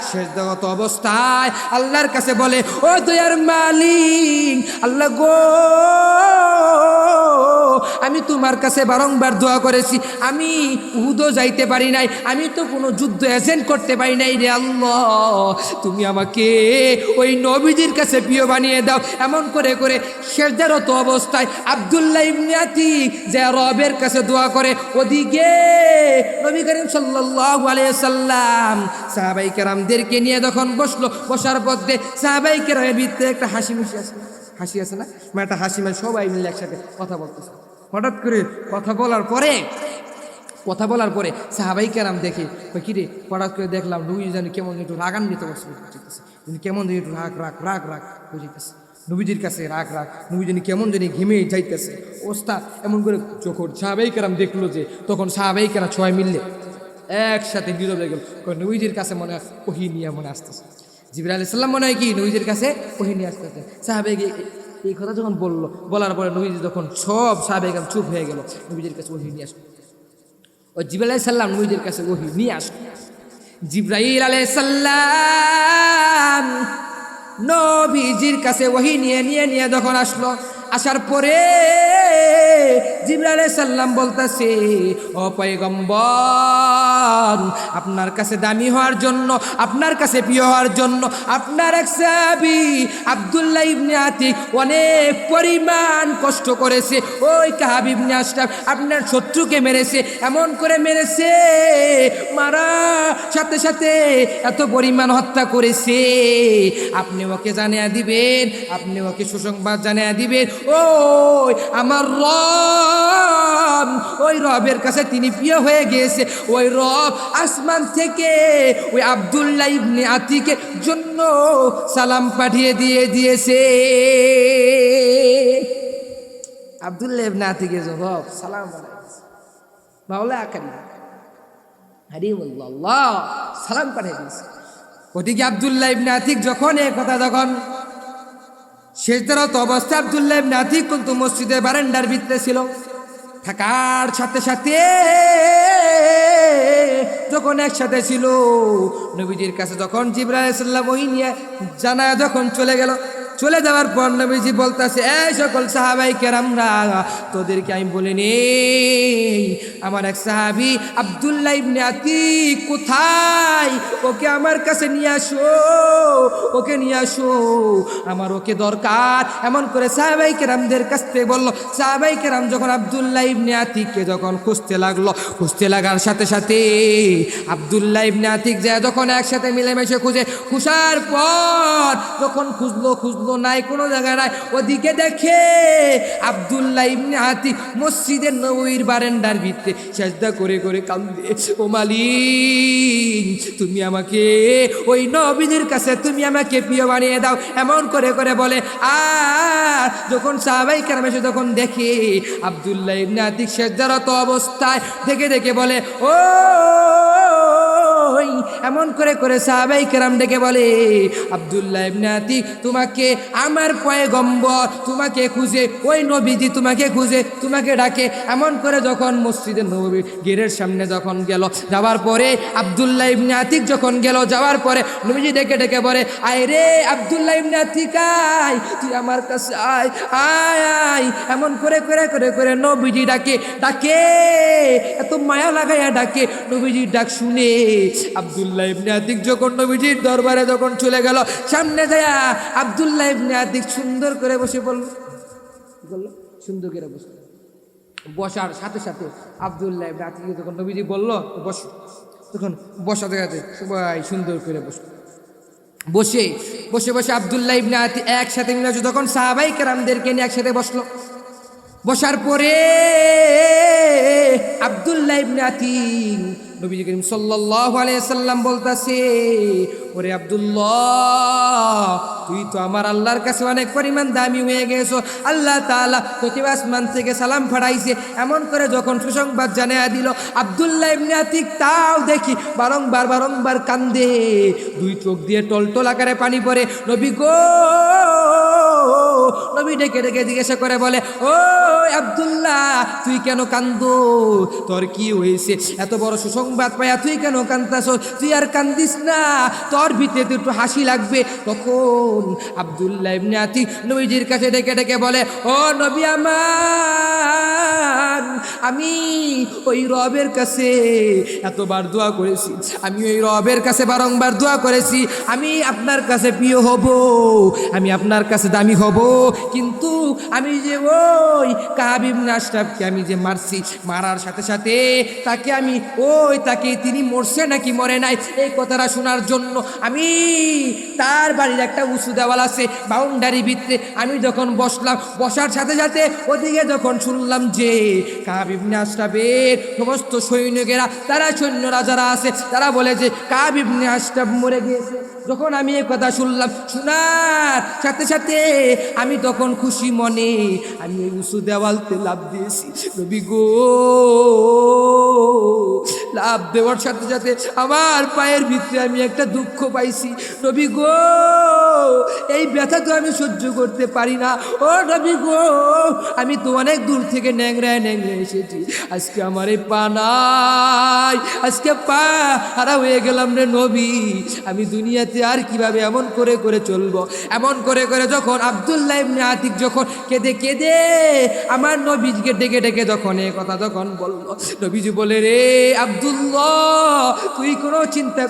সেজদাগত অবস্থায় আল্লাহর কাছে বলে, ও দয়ার মালিক আল্লাহ গো, আমি তোমার কাছে বারংবার দোয়া করেছি, আমি উহুদও যাইতে পারি নাই, আমি তো কোনো যুদ্ধ এজেন্ট করতে পারি নাই রে আল্লাহ, তুমি আমাকে ওই নবীজির কাছে প্রিয় বানিয়ে দাও। এমন করে সেজদারত অবস্থায় আব্দুল্লাহ ইবনে আতিক যে রবের কাছে দোয়া করে, ওদিকে নবী করিম সাল্লাল্লাহু আলাইহি সাল্লাম সাহাবায়ে কেরামদেরকে নিয়ে যখন বসার পথে সাহাবায়ে কেরামের ভিতরে একটা হাসি আছে না, একটা হাসি, মানে সবাই মিলে একসাথে কথা বলতেছে। হঠাৎ করে কথা বলার পরে সাহাবাই কেরাম দেখে কিরে হঠাৎ করে দেখলাম নবীজি জানি কেমন একটু রাগান্বিত বুঝতেছে, কেমন জানি একটু রাগ বুঝিতেছে নবীজির কাছে রাগ নবী জানি কেমন জানি ঘেমে যাইতেছে অবস্থা। এমন করে যখন সাহাবাই কেরাম দেখলো যে তখন সাহাবাই কেরাম সবাই মিললে একসাথে নীরব হয়ে গেল। নবীজির কাছে মনে হয় ওহী নিয়ে মনে আসতেছে, জিবরাইল আলাইহিস সালাম মনে হয় কি নবীজির কাছে ওহী নিয়ে আসতেছে। সাহাবাই এই কথা যখন বলার পরে নবীজি যখন সব সাহাবাই কেরাম চুপ হয়ে গেল, নবীজির কাছে ওহী নিয়ে আসলো। ও জিবরাইল আলাইহিস সালাম নবীজির কাছে ওহী নিয়ে আসলো। জিবরাইল আলাইহিস সালাম নবীজির কাছে ওহী নিয়ে যখন আসলো, আসার পরে জিবরাইল আলাইহিস সালাম বলতেছে, ও পয়গম্বর, আপনার কাছে দামি হওয়ার জন্য, আপনার কাছে প্রিয় হওয়ার জন্য আপনার এক সাহাবী আব্দুল্লাহ ইবনে আতিক অনেক পরিমাণ কষ্ট করেছে। ওই কাব ইবনে আশরাফ আপনার শত্রুকে মেরেছে, এমন করে মেরেছে, মারা সাথে সাথে এত পরিমাণ হত্যা করেছে। আপনি ওকে জানিয়ে দিবেন, আপনি ওকে সুসংবাদ জানিয়ে দিবেন, ওই আমার রব, ওই রবের কাছে তিনি প্রিয় হয়ে গিয়েছে। ওই রব আসমান থেকে ওই আব্দুল্লাহ ইবনে আতিকের জন্য সালাম পাঠিয়ে দিয়েছে। আব্দুল্লাহ ইবনে আতিকের জন্য রব সালাম পাঠিয়েছে, মাওলা আকারী হারিমুল্লাহ সালাম পাঠিয়ে দিয়েছে। ওদিকে আব্দুল্লাহ ইবনে আতিক যখন এই কথা যখন শেষদারত অবস্থায় আব্দুল্লাহ ইবনে আতিক কিন্তু মসজিদের বারান্দার ভিতরে ছিল। থাকার সাথে সাথে যখন একসাথে ছিল, নবীজির কাছে যখন জিবরাইল আলাইহিস সালাম ওই নিয়ে জানা যখন চলে যাওয়ার পর নবীজি বলতেছে, এই সকল সাহাবাই কেরামরা, তোদেরকে আমি বলিনি আমার এক সাহাবী আব্দুল্লাহ ইবনে আতিক কোথায়? ওকে আমার কাছে নিয়ে আসো, আমার ওকে দরকার। এমন করে সাহাবাই কেরামদের কাছ থেকে বললো। সাহাবাই কেরাম যখন আব্দুল্লাহ ইবনে আতিককে যখন খুঁজতে লাগার সাথে সাথে আব্দুল্লাহ ইবনে আতিক যায় যখন একসাথে মিলেমিশে খুঁজার পর যখন খুঁজলো নাই, কোনো জায়গা নাই। ওদিকে দেখে আব্দুল্লাহ ইবনে আতিক মসজিদের নববীর বারান্দার ভিতরে সিজদা করে কান্দে, ও মালিক, তুমি আমাকে ওই নবীদের কাছে তুমি আমাকে প্রিয় বানিয়ে দাও, এমন করে বলে। আর যখন সাহাবাই কেরাম এসে যখন দেখে আব্দুল্লাহ ইবনে আতিক সিজদারত অবস্থায় দেখে বলে, ও এমন করে সাহাবাই কেরাম ডেকে বলে, আব্দুল্লাহ ইবনে আতিক তোমাকে আমার পয়গম্বর তোমাকে খুঁজে, ওই নবীজি তোমাকে খুঁজে তোমাকে ডাকে। এমন করে যখন মসজিদের নববীর গেটের সামনে যখন গেল, যাওয়ার পরে আব্দুল্লাহ ইবনে আতিক যখন গেল, যাওয়ার পরে নবীজি ডেকে বলে, আয় রে আব্দুল্লাহ ইবনে আতিক, আয় তুই আমার কাছে আয়। এমন করে নবীজি ডাকে, এত মায়া লাগাইয়া ডাকে। নবীজির ডাক শুনে আব্দুল্লাহ ইবনে আতিক যখন নবীজির দরবারে যখন চলে গেল, সামনে যায় আব্দুল্লাহ ইবনে আতিক সুন্দর করে বসে বলল, সুন্দর করে বসার সাথে সাথে আব্দুল্লাহ ইবনে আতিক যখন নবীজি বলল বসো, তখন বসাতে গেছে সবাই সুন্দর করে বসে আব্দুল্লাহ ইবনে আতিক একসাথে মিলে তখন সাহাবাই কেরামদেরকে নিয়ে একসাথে বসলো। বসার পরে আব্দুল্লাহ ইবনে আতিক নবী করিম সাল্লাল্লাহু আলাইহি সাল্লাম বলতাছে, ওরে আব্দুল্লাহ, তুই তো আমার আল্লাহর কাছে অনেক পরিমাণ দামি হয়ে গেছো। আল্লাহ তাআলা তোকে আসমান থেকে সালাম পাঠাইছে। এমন করে যখন সুসংবাদ জানিয়ে দিল, আব্দুল্লাহ ইবনে আতিক তাও দেখি বারংবার কান্দে, দুই চোখ দিয়ে টলটল আকারে পানি পড়ে। নবী গো, নবী ডেকে জিজ্ঞাসা করে বলে, ও আব্দুল্লাহ, তুই কেন কান্দো? তোর কি হয়েছে? এত বড় সুসংবাদ পাইয়া তুই কেন কান্দাস? তুই আর কান্দিস না, তোর ভিতরে তো একটু হাসি লাগবে। তখন আব্দুল্লাহ ইবনে আতিক নবীজির কাছে ডেকে বলে, ও নবী আমার, আমি ওই রবের কাছে এতবার দোয়া করেছি, আমি ওই রবের কাছে বারংবার দোয়া করেছি, আমি আপনার কাছে প্রিয় হব, আমি আপনার কাছে দামি হব, কিন্তু আমি যে ওই কাব ইবনে আশরাফকে আমি যে মারছি, মারার সাথে সাথে তাকে তিনি মরছে নাকি মরে নাই এই কথাটা শোনার জন্য আমি তার বাড়ির একটা উঁচু দেওয়াল আছে বাউন্ডারি ভিতরে আমি যখন বসলাম, বসার সাথে সাথে ওদিকে যখন শুনলাম যে কাব ইবনে আশরাফের সমস্ত সৈনিকেরা, তারা সৈন্যরা যারা আছে তারা বলে যে কাব ইবনে আশরাফ মরে গিয়েছে। যখন আমি এই কথা শুনলাম, শোনার সাথে সাথে আমি তখন খুশি মনে আমি ওই উঁচু দেওয়ালতে লাফ দিয়েছি। নবী গো, লাফ দেওয়ার সাথে সাথে আমার পায়ের ভিতরে আমি একটা দুঃখ পাইছি। নবী গো, এই ব্যথা তো আমি সহ্য করতে পারি না। ও নবী গো, আমি তো অনেক দূর থেকে ন্যাংরায় এসেছি, আজকে আমার এই পা নাই, আজকে পা হারা হয়ে গেলাম রে নবী, আমি দুনিয়াতে আর কিভাবে এমন করে করে চলবো। এমন করে করে যখন আব্দুল্লাহ ইবনে আতিক যখন কেঁদে কেঁদে আমার নবীকে ডেকে ডেকে যখন এ কথা যখন বললো, নবীজি বলে রে আব্দুল্লাহ, তুই কোনো চিন্তা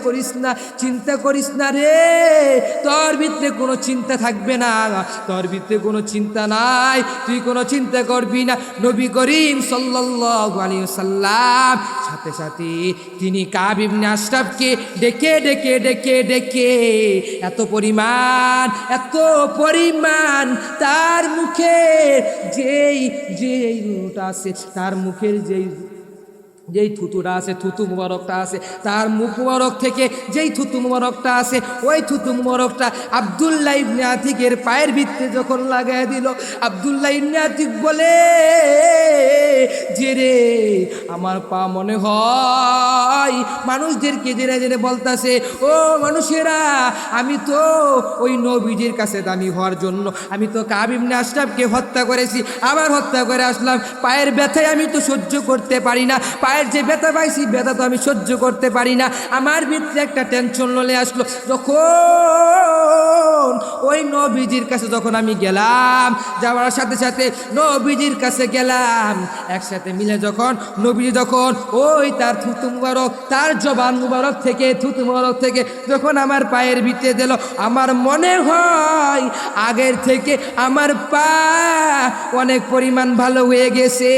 করিস না রে, তোর ভিতরে কোনো চিন্তা থাকবে না, তোর ভিতরে কোনো চিন্তা নাই, তুই কোনো চিন্তা করবি না। নবী করিম সাল্লাল্লাহু আলাইহি ওয়াসাল্লাম সাথে সাথে তিনি কাব ইবনে আশরাফকে ডেকে ডেকে ডেকে ডেকে এত পরিমাণ তার মুখের যেই নুটা আছে, তার মুখের যেই থুতুটা আছে, থুতু মুবারকটা আছে, তার মুখ মুবারক থেকে যেই থুতু মুবারকটা আছে, ওই থুতু মুবারকটা আব্দুল্লাহ ইবনে আতিকের পায়ের ভিতরে যখন লাগাই দিল, আব্দুল্লাহ ইবনে আতিক বলে যে রে আমার পা মনে হয় মানুষদেরকে জেনে জেনে বলতাছে, ও মানুষেরা, আমি তো ওই নবীজির কাছে দামি হওয়ার জন্য আমি তো কাব ইবনে আশরাফকে হত্যা করেছি, আবার হত্যা করে আসলাম। পায়ের ব্যথায় আমি তো সহ্য করতে পারি না, পায়ের যে ব্যথা পাইছি ব্যথা তো আমি সহ্য করতে পারি না। আমার ভিতরে একটা টেনশন চলে আসলো, যখন ওই নবীজির কাছে যখন আমি গেলাম, যাওয়ার সাথে সাথে নবীজির কাছে গেলাম, একসাথে মিলে যখন নবীজি যখন ওই তার থুতু মুবারক, তার জবান মুবারক থেকে, থুতু মুবারক থেকে যখন আমার পায়ের ভিতরে দিল, আমার মনে হয় আগের থেকে আমার পা অনেক পরিমাণ ভালো হয়ে গেছে।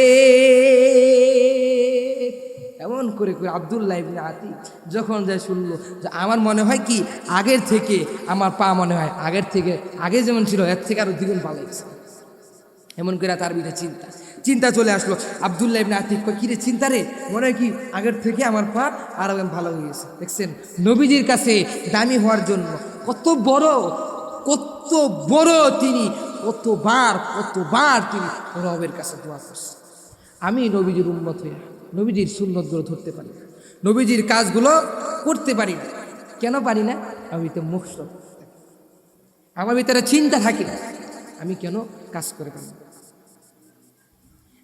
এমন করে করে আব্দুল্লাহ ইবনে আতিক যখন যায় শুনলো যে আমার মনে হয় কি আগের থেকে আমার পা মনে হয় আগের থেকে, আগে যেমন ছিল এর থেকে আরো দ্বিগুণ ভালো হয়েছে। এমন করে তার ভিতরে চিন্তা চলে আসলো। আব্দুল্লাহ ইবনে আতিক কয়, কিরে চিন্তা রে, মনে হয় কি আগের থেকে আমার পা আরো ভালো হয়ে গেছে। দেখছেন নবীজির কাছে দামি হওয়ার জন্য কত বড় তিনি কতবার তিনি রবের কাছে দোয়া করছে। আমি নবীজির উম্মত হয়ে নবীজির সুন্নতগুলো ধরতে পারি না, নবীজির কাজগুলো করতে পারি না। কেন পারি না? আমি তো মুখ, আমার ভিতরে চিন্তা থাকে, আমি কেন কাজ করে পারি না,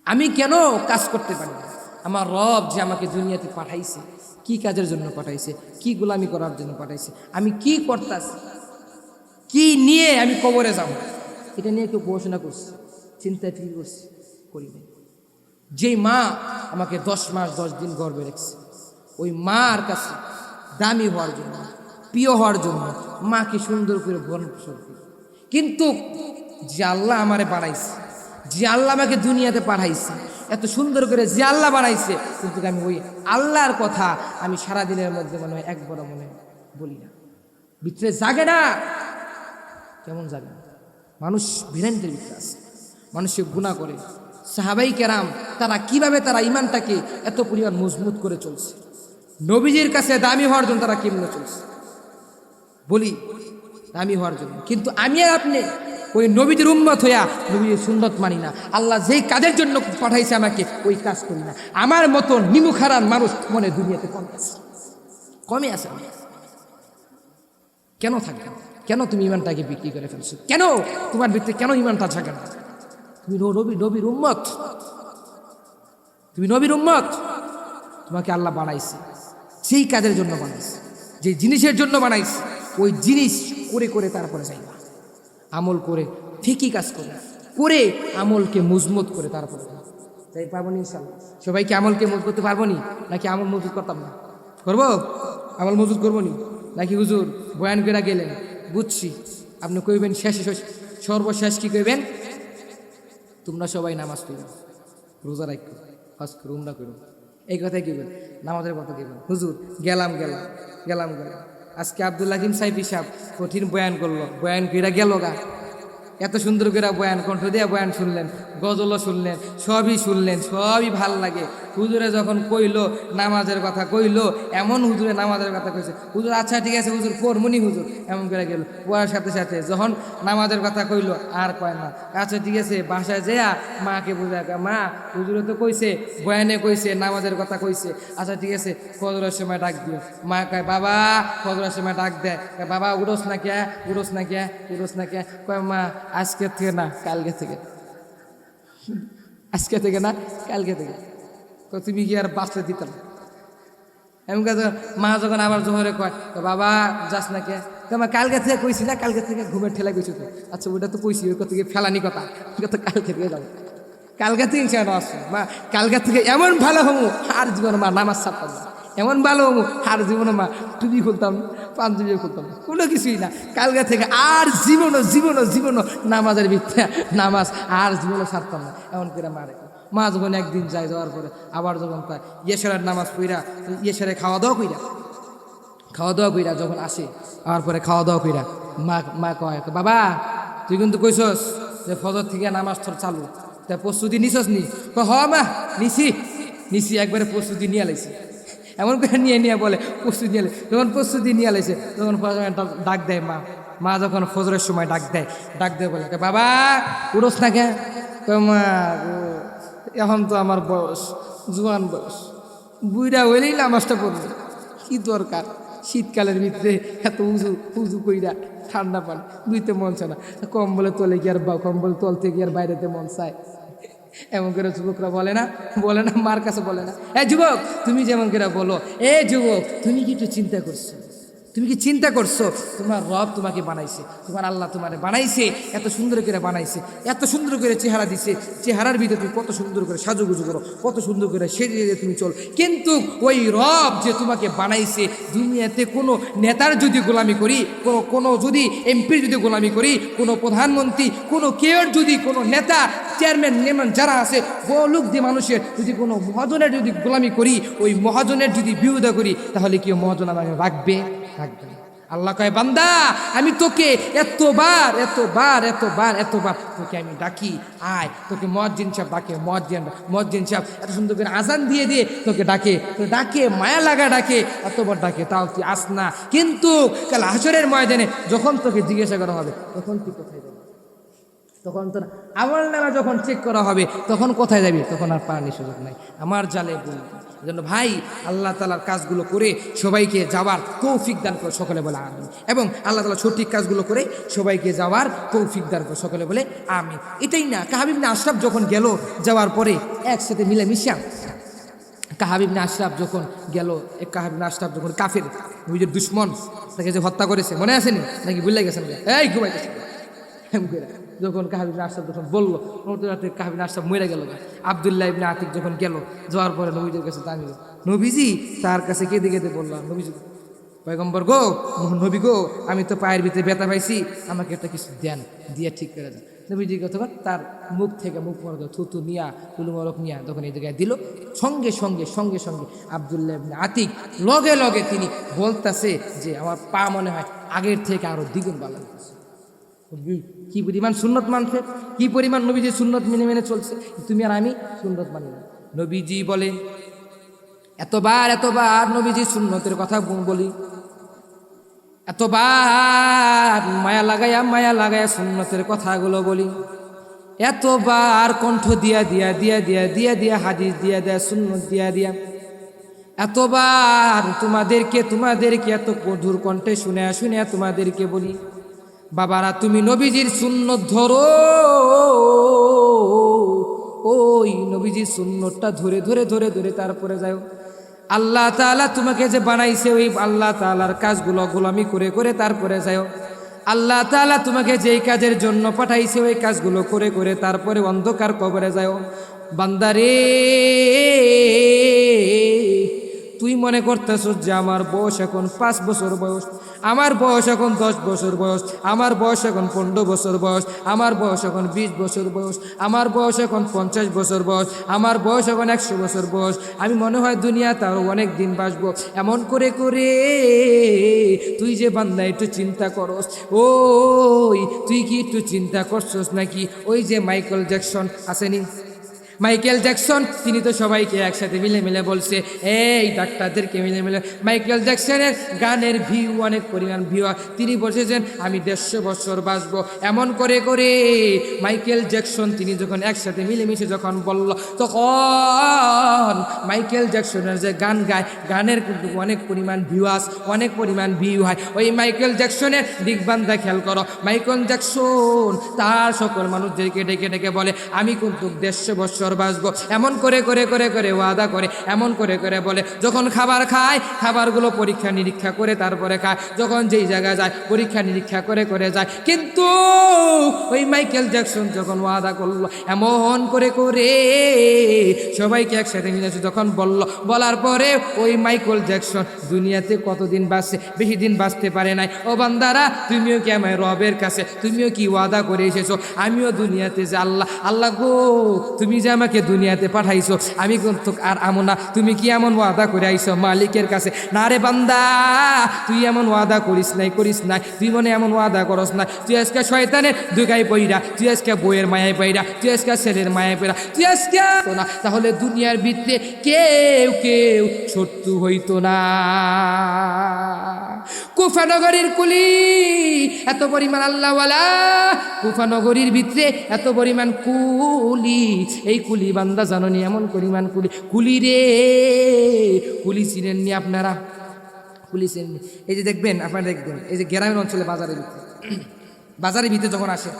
আমি কেন কাজ করতে পারি না। আমার রব যে আমাকে দুনিয়াতে পাঠাইছে, কি কাজের জন্য পাঠাইছে, কি গোলামি করার জন্য পাঠাইছে, আমি কি করতেছি, কি নিয়ে আমি কবরে যাব, এটা নিয়ে কেউ গবেষণা করছি, চিন্তা ঠিক করছি, করি না। যেই মা আমাকে 10 মাস 10 দিন গর্ভে রেখেছে, ওই মার কাছে দামি হওয়ার জন্য, প্রিয় হওয়ার জন্য মাকে সুন্দর করে ভরণ পোষণ করি। কিন্তু যে আল্লাহ আমারে বানাইছে, যে আল্লাহ আমাকে দুনিয়াতে পাঠাইছে, এত সুন্দর করে যে আল্লাহ বানাইছে, কিন্তু আমি ওই আল্লাহর কথা আমি সারাদিনের মধ্যে মনে হয় একবারও মনে বলি না, ভিতরে জাগে না। কেমন জাগে না? মানুষ ভিলেন্টের ভিতরে আছে, মানুষে গুনাহ করে। সাহাবাই কেরাম তারা কিভাবে তারা ইমানটাকে এত পরিমাণ মজবুত করে চলছে, নবীজির কাছে দামি হওয়ার জন্য তারা কেমনে চলছে বলি, দামি হওয়ার জন্য। কিন্তু আমি আর আপনি ওই নবীজির উম্মত হইয়া নবীজির সুন্নত মানি না, আল্লাহ যেই কাজের জন্য পাঠাইছে আমাকে ওই কাজ করি না। আমার মতো নিমুখারান মানুষ মনে দুনিয়াতে কমে আছে। কেন থাকে? কেন তুমি ইমানটাকে বিক্রি করে ফেলছো? কেন তোমার ভিতরে কেন ইমানটা থাকে না? তুমি নবীর উম্মত, তুমি নবীর উম্মত, তোমাকে আল্লাহ বানাইছে সেই কাজের জন্য বানাইছে, যে জিনিসের জন্য বানাইছে ওই জিনিস করে করে তারপরে যাইবা, আমল করে, ঠিকই কাজ করে আমলকে মজবুত করে তারপরে যাই পারবো নি ইনশাআল্লাহ। সবাইকে আমলকে মজবুত করতে পারবো নি? নাকি আমল মজবুত করতাম না? করবো? আমল মজবুত করবো নি? নাকি হুজুর বয়ান করে গেলেন বুঝছি, আপনি কইবেন শেষে সর্বশেষ কি কইবেন? তোমরা সবাই নামাজ পড়ো, রোজা রাখো, হজ করো, উমরা করো। এই কথাই কি বল, নামাজের কথা কি বল? হুজুর গেলাম গেলাম গেলাম গেলাম। আজকে আব্দুল হাকিম সাহেব সাহেব কঠিন বয়ান করলো, বয়ান কইরা গেল গা। এত সুন্দর করে বয়ান, কণ্ঠ দিয়ে বয়ান শুনলেন, গজলও শুনলেন, সবই শুনলেন, সবই ভাল লাগে। হুজুরে যখন কইলো নামাজের কথা কইলো, এমন হুজুরে নামাজের কথা কইছে, হুজুর আচ্ছা ঠিক আছে হুজুর পড়মুনি হুজুর, এমন করে গেল। পড়ার সাথে সাথে যখন নামাজের কথা কইলো আর কয় না, আচ্ছা ঠিক আছে বাসায় যেয়া মাকে বুঝা, মা হুজুরে তো কইছে, বয়ানে কইছে, নামাজের কথা কইছে, আচ্ছা ঠিক আছে ফজরের সময় ডাক দিও। মা কয় বাবা, ফজরের সময় ডাক দেয়, বাবা উড়োস না কে, উড়োস না কে, উড়োস না কে? কয় মা আজকে থেকে না কালকে থেকে, আজকে থেকে না কালকে থেকে। তো তুমি কি আর বাঁচলে দিতাম? এমন মা যখন আবার জোহরে কয়, তো বাবা যাস না কে? মা কালকে থেকে কইছি না, কালকে থেকে ঘুমের ঠেলা কইছি তো। আচ্ছা ওইটা তো কইছি, ওই কথা ফেলানি কথা, তো কালকে থেকে যাবো, কালকে থেকে ইনশাআল্লাহ আসবো মা, কালকে থেকে এমন ভালো হবো আর জীবনে মা নামাজ ছাড়তাম না, এমন ভালো হবো আর জীবনে মা টুপি খুলতাম না, পাঞ্জাবিও খুলতাম না, কোনো কিছুই না। কালকে থেকে আর জীবনও জীবনও জীবনও নামাজের ভিত্তি, নামাজ আর জীবনও ছাড়তাম না, এমন করে মা রেখে। মা যখন একদিন যায়, যাওয়ার পরে আবার যখন তাই ইয়েশারের নামাজ পইরা, ইয়েশারে খাওয়া দাওয়া কইরা যখন আসে, আবার পরে খাওয়া দাওয়া কইরা মা কয়, বাবা তুই কিন্তু কইছস যে ফজর থেকে নামাজ তোর চালু, তা প্রস্তুতি নিছস নি? হ মা নিছি একবারে প্রস্তুতি নিয়ে লাইছি। এমন করে নিয়ে বলে প্রস্তুতি নিয়ে, যখন প্রস্তুতি নিয়ে লাইছে তখন ডাক দেয় মা যখন ফজরের সময় ডাক দেয় বলে, বাবা উড়োস না কে? মা এখন তো আমার বয়স, জোয়ান বয়স, বুইড়া হইলেই নামাজটা পড়বে, কি দরকার শীতকালের ভিতরে এত উজু কইরা ঠান্ডা পান দুইতে মন চায় না, কম্বলে তলে কি আর কম্বল তলতে কি আর বাইরেতে মন চায়? এমন করে যুবকরা বলে না মার কাছে বলে না, যুবক তুমি যেমন করে বলো, যুবক তুমি কি একটু চিন্তা করছো? তুমি কি চিন্তা করছো তোমার রব তোমাকে বানাইছে, তোমার আল্লাহ তোমারে বানাইছে, এত সুন্দর করে বানাইছে, এত সুন্দর করে চেহারা দিছে, চেহারার ভিতরে তুমি কত সুন্দর করে সাজুগুজু করো, কত সুন্দর করে সেজে তুমি চল, কিন্তু ওই রব যে তোমাকে বানাইছে, দুনিয়াতে কোনো নেতার যদি গোলামি করি, কোনো যদি এমপির যদি গোলামি করি, কোনো প্রধানমন্ত্রী, কোনো কেউর যদি কোনো নেতা চেয়ারম্যান যারা আছে বলুক যে মানুষের যদি কোনো মহাজনের যদি গোলামি করি, ওই মহাজনের যদি বিরোধিতা করি, তাহলে কি মহাজন আমাকে রাখবে? আল্লাহ কয় বান্দা আমি তোকে এতবার তোকে আমি ডাকি, আয়, তোকে মুয়াজ্জিন সাহেব ডাকে, মুয়াজ্জিন সাহেব এত সুন্দর করে আজান দিয়ে তোকে ডাকে মায়া লাগা ডাকে, এতবার ডাকে, তাও তুই আস না। কিন্তু কাল হাসরের ময়দানে যখন তোকে জিজ্ঞাসা করা হবে, তখন তুই কোথায় যাবি? তখন তোর আমলনামা যখন চেক করা হবে, তখন কোথায় যাবি? তখন আর পাওয়ার সুযোগ নাই। আমার জালে বলবি জন্য ভাই, আল্লাহ তাআলার কাজগুলো করে সবাইকে যাওয়ার তৌফিক দান করে, সকলে বলে আমিন। এবং আল্লাহ তাআলা সঠিক কাজগুলো করে সবাইকে যাওয়ার তৌফিক দান করে, সকলে বলে আমিন। এটাই না, কাআব ইবনে আশরাফ যখন গেল, যাওয়ার পরে একসাথে মিলেমিশে কাআব ইবনে আশরাফ যখন গেল, কাআব ইবনে আশরাফ যখন কাফের নিজের দুশ্মন তাকে যে হত্যা করেছে, মনে আসেনি নাকি? ভুলে গেছেন? ঘুমাইতেছে যখন কাআব ইবনে আশরাফ যখন বললো, কাআব ইবনে আশরাফ মরে গেল। আব্দুল্লাহ ইবনে আতিক যখন গেল, যাওয়ার পরে নবীজির কাছে দাঁড়িয়ে, নবীজি তার কাছে কেঁদে বললাম, নবীজি পয়গম্বর গো, নবী গো, আমি তো পায়ের ভিতরে ব্যথা পাইছি, আমাকে একটা কিছু দেন, দিয়ে ঠিক করে দেন। নবীজির কথা তার মুখ থেকে মুখ মরদ থুতু নিয়া কুলুমরক নিয়া যখন এই জায়গায় দিল, সঙ্গে সঙ্গে আব্দুল্লাহ ইবনে আতিক লগে তিনি বলতেছে যে আমার পা মনে হয় আগের থেকে আরো দ্বিগুণ ভালো হচ্ছে। কি পরিমাণ সুন্নত মানছে, কি পরিমাণ নবীজি সুন্নত মেনে চলছে, তুমি আর আমি সুন্নত মানি না। নবীজি বলে এতবার নবীজি সুন্নতের কথা বলি, এতবার মায়া লাগায়া সুন্নতের কথাগুলো বলি, এতবার কণ্ঠ দিয়া হাদিস দিয়া সুন্নত দিয়া এতবার তোমাদেরকে এত মধুর কণ্ঠে শুনে তোমাদেরকে বলি, বাবারা তুমি নবীজির সুন্নত ধরো, ওই নবীজির সুন্নতটা ধরে তারপরে যাও। আল্লাহ তাআলা তোমাকে যে বানাইছে, ওই আল্লাহ তাআলার কাজগুলো গোলামি করে তারপরে যাও। আল্লাহ তাআলা তোমাকে যেই কাজের জন্য পাঠাইছে, ওই কাজগুলো করে তারপরে অন্ধকার কবরে যাও। বান্দারে তুই মনে করতেছো যে আমার বয়স এখন 5 বছর বয়স, আমার বয়স এখন 10 বছর বয়স, আমার বয়স এখন 15 বছর বয়স, আমার বয়স এখন 20 বছর বয়স, আমার বয়স এখন 50 বছর বয়স, আমার বয়স এখন 100 বছর বয়স, আমি মনে হয় দুনিয়াতে আরো অনেক দিন বাঁচবো। এমন করে করে তুই যে বান্দা একটু চিন্তা করস, ওই তুই কি একটু চিন্তা করছস নাকি ওই যে মাইকেল জ্যাকসন আসেনি, মাইকেল জ্যাকসন তিনি তো সবাইকে একসাথে মিলে মিলে বলছে, এই ডাক্তারদেরকে মিলে মিলে মাইকেল জ্যাকসনের গানের ভিউ অনেক পরিমাণ ভিউ, তিনি বলছেন আমি 150 বছর বাঁচবো। এমন করে করে মাইকেল জ্যাকসন তিনি যখন একসাথে মিলেমিশে যখন বলল, তখন মাইকেল জ্যাকসনের যে গান গায়, গানের কিন্তু অনেক পরিমাণ ভিউয়ার্স, অনেক পরিমাণ ভিউ হয়। ওই মাইকেল জ্যাকসনের দিকবান্ধা খেয়াল করো, মাইকেল জ্যাকসন তার সকল মানুষদেরকে ডেকে ডেকে বলে আমি কিন্তু 150 বছর বাঁচবো। এমন করে করে করে করে ওয়াদা করে, এমন করে করে বলে, যখন খাবার খায় খাবারগুলো পরীক্ষা নিরীক্ষা করে তারপরে খায়, যখন যেই জায়গায় যায় পরীক্ষা নিরীক্ষা করে করে যায়। কিন্তু ওই মাইকেল জ্যাকসন যখন ওয়াদা করলো, এমন করে করে সবাইকে একসাথে মিলেছে যখন বলল, বলার পরে ওই মাইকেল জ্যাকসন দুনিয়াতে কতদিন বাঁচছে? বেশি দিন বাঁচতে পারে নাই। ও বান্দারা, তুমিও কি আমার রবের কাছে তুমিও কি ওয়াদা করে এসেছো আমিও দুনিয়াতে যে আল্লাহ আল্লাহ গো তুমি যে আমাকে দুনিয়াতে পাঠাইছো আমি কিন্তু আর আমো না, তুমি কি এমন ওয়াদা করে আইছো মালিকের কাছে? না রে বান্দা, তুই এমন ওয়াদা করিস নাই, করিস নাই, তুই মনে এমন ওয়াদা করস না। তুই আজকে শয়তানের দুগাই পইরা, তুই আজকে বইয়ের মায়ায় পইরা, তুই আজকে ছেলের মায়ায় পইরা, তুই আজকে না, তাহলে দুনিয়ার ভিতরে কেউ কেউ শত্রু হইতো না। কুফানগরীর কুলি এত পরিমাণ আল্লাহওয়ালা, কুফানগরীর ভিতরে এত পরিমাণ কুলি, এই কুলি বান্দা জাননি এমন পরিমাণ কুলি, কুলি রে কুলি চিনেননি আপনারা? কুলি চিনেননি? এই যে দেখবেন, আপনারা দেখবেন এই যে গ্রামের অঞ্চলে বাজারের ভিতরে, বাজারের ভিতরে যখন আসে,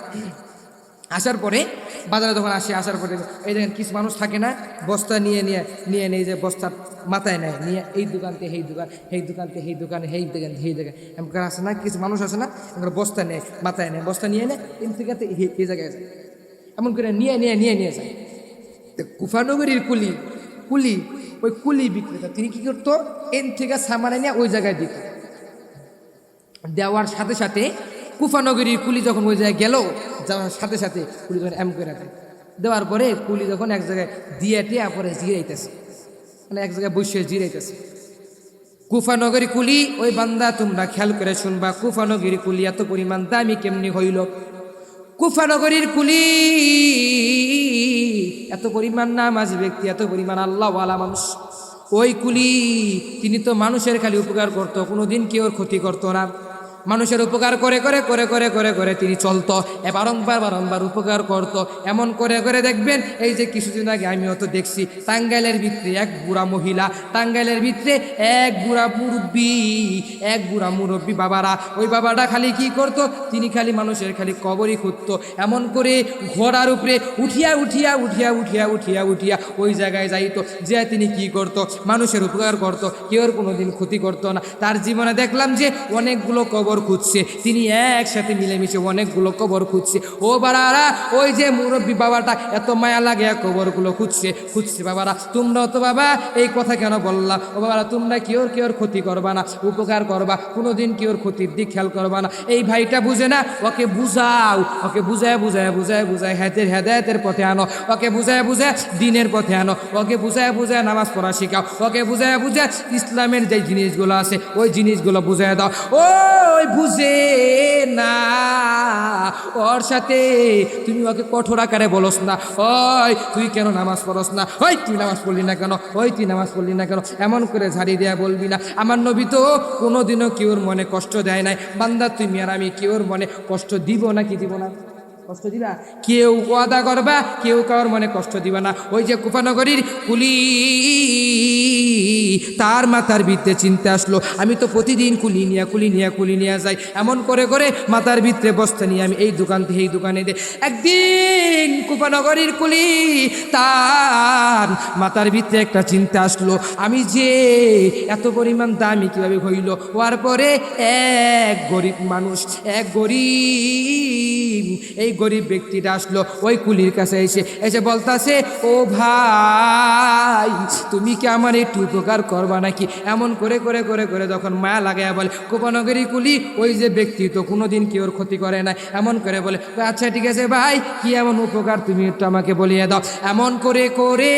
আসার পরে বাজারে যখন আসে, আসার পরে এই দেখেন কিছু মানুষ থাকে না, বস্তা নিয়ে নিয়ে নিয়ে নেই যে বস্তার মাথায় নেয়, নিয়ে এই দোকানতে সেই দোকান, সেই দোকানতে সেই দোকানে, সেই দোকান সেই দোকান, এমন আসে না কিছু মানুষ আছে না, বস্তা নেয়, মাথায় নেয়, বস্তা নিয়ে নেয়, এই থেকে এই জায়গায় যায়, এমন করে নিয়ে নিয়ে নিয়ে নিয়ে যায়। কুফানগরীর কুলি, কুলি ওই কুলি বিক্রেতা তিনি কি করতো, এন থেকে সামানে নিয়ে ওই জায়গায় দিত, দেওয়ার সাথে সাথে কুফানগরীর কুলি যখন ওই জায়গায় গেল, যাওয়ার সাথে সাথে কুলি যখন এম করে দেয়, দেওয়ার পরে কুলি যখন এক জায়গায় দিয়ে টিয়া পরে জিরাইতেছে, মানে এক জায়গায় বসে জিরাইতেছে। কুফানগরী কুলি, ওই বান্দা তোমরা খেয়াল করে শুনবা, কুফানগরী কুলি এত পরিমাণ দামি কেমনি হইল? কুফানগরীর কুলি এত পরিমাণ নামাজ ব্যক্তি, এত পরিমাণ আল্লাহওয়ালা মানুষ। ওই কুলি তিনি তো মানুষের খালি উপকার করতো, কোনোদিন কেউ ক্ষতি করতো না, মানুষের উপকার করে করে করে করে করে করে তিনি চলতো, বারংবার বারংবার উপকার করত। এমন করে করে দেখবেন, এই যে কিছুদিন আগে আমিও তো দেখছি, টাঙ্গাইলের ভিতরে এক বুড়া মহিলা, টাঙ্গাইলের ভিতরে এক বুড়া মুরব্বী বাবারা, ওই বাবাটা খালি কি করতো, তিনি খালি মানুষের খালি কবরই খুঁজতো। এমন করে ঘোড়ার উপরে উঠিয়া উঠিয়া উঠিয়া উঠিয়া উঠিয়া উঠিয়া ওই জায়গায় যাইতো, যে তিনি কি করতো, মানুষের উপকার করতো, কেউ কোনোদিন ক্ষতি করতো না। তার জীবনে দেখলাম যে অনেকগুলো কবর খুঁজছে, তিনি একসাথে মিলেমিশে অনেকগুলো কবর খুঁজছে। ও বাবারা, ওই যে মুরব্বী বাবাটা এত মায়া লাগে কবরগুলো খুঁজছে খুঁজছে। বাবারা তোমরাও তো বাবা এই কথা কেন বললাম? ও বাবারা, তোমরা কেউর কেউর ক্ষতি করবা না, উপকার করবা, কোনোদিন কেউর ক্ষতির দিক খেয়াল করবা না। এই ভাইটা বুঝে না, ওকে বুঝাও, ওকে বুঝায় বুঝায় বুঝায় বুঝায় হেদায়েতের পথে আনো, ওকে বুঝায় বুঝায় দিনের পথে আনো, ওকে বুঝায় বুঝায় নামাজ পড়া শিখাও, ওকে বুঝায় বুঝায় ইসলামের যে জিনিসগুলো আছে ওই জিনিসগুলো বুঝায় দাও। ওই বুঝে না, ওর সাথে তুমি ওকে কঠোর আকারে বলস না, ওই তুই কেন নামাজ পড়স না, ওই তুই নামাজ পড়লি না কেন, ওই তুই নামাজ পড়লি না কেন, এমন করে ঝাড়ি দেয়া বলবি না। আমার নবী তো কোনোদিনও কেউর মনে কষ্ট দেয় নাই। বান্দা তুমি আর আমি কেউর মনে কষ্ট দিব না, কি দিব না? কষ্ট দিবা? কেউ ওয়াদা করবা, কেউ কারোর মনে কষ্ট দিবা না। ওই যে কুফানগরীর কুলি, তার মাথার ভিতরে চিন্তা আসলো, আমি তো প্রতিদিন কুলি নিয়ে যাই, এমন করে করে মাথার ভিতরে বস্তা নিয়ে আমি এই দোকান থেকে এই দোকানে দে। একদিন কুফানগরীর কুলি, তার মাথার ভিতরে একটা চিন্তা আসলো, আমি যে এত পরিমাণ দামি কিভাবে হইল? হওয়ার পরে এক গরিব মানুষ, এক গরিব, এই গরিব ব্যক্তিটা আসলো ওই কুলির কাছে, এসে বলতাছে, ও ভাই তুমি কি আমার একটু উপকার করবা নাকি? এমন করে করে করে করে যখন মায়া লাগাইয়া বলে, কোপানগরী কুলি ওই যে ব্যক্তি তো কোনোদিন কি ওর ক্ষতি করে না, এমন করে বলে আচ্ছা ঠিক আছে ভাই, কি এমন উপকার তুমি একটু আমাকে বলিয়ে দাও। এমন করে করে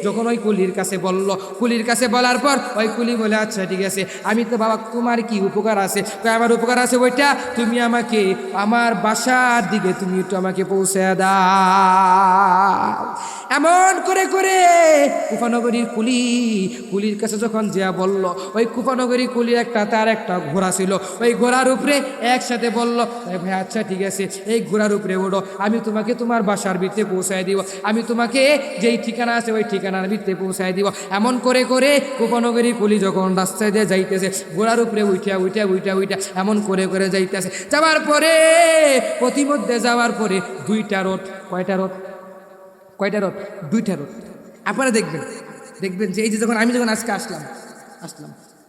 যখন ওই কুলির কাছে বলল, কুলির কাছে বলার পর ওই কুলি বলে আচ্ছা ঠিক আছে, আমি তো বাবা তোমার কি উপকার আছে? আমার উপকার আছে ওইটা, তুমি আমাকে আমার বাসার দিকে তুমি একটু আমাকে পৌঁছে দাও। এমন করে করে কুফানগরীর কুলির কাছে যখন যা বলল, ওই কুফানগরী কুলির তার একটা ঘোড়া ছিল, ওই ঘোড়ার উপরে একসাথে বলল ভাই আচ্ছা ঠিক আছে, এই ঘোড়ার উপরে ওঠো, আমি তোমাকে তোমার বাসার ভিতরে পৌঁছায় দিব, আমি তোমাকে যেই ঠিকানা আছে ওই ঠিকানার ভিতরে পৌঁছায় দিব। এমন করে করে কুফানগরী কুলি যখন রাস্তায় দিয়ে যাইতেছে, ঘোড়ার উপরে উঠা উঠা উঠা উঠা এমন করে করে যাইতেছে। যাওয়ার পরে প্রতিমধ্যে যাওয়ার পরে দুইটা রোড, কয়টা রোড? দুইটা রোড। আপনারা দেখবেন যে এই যে যখন আমি যখন আজকে আসলাম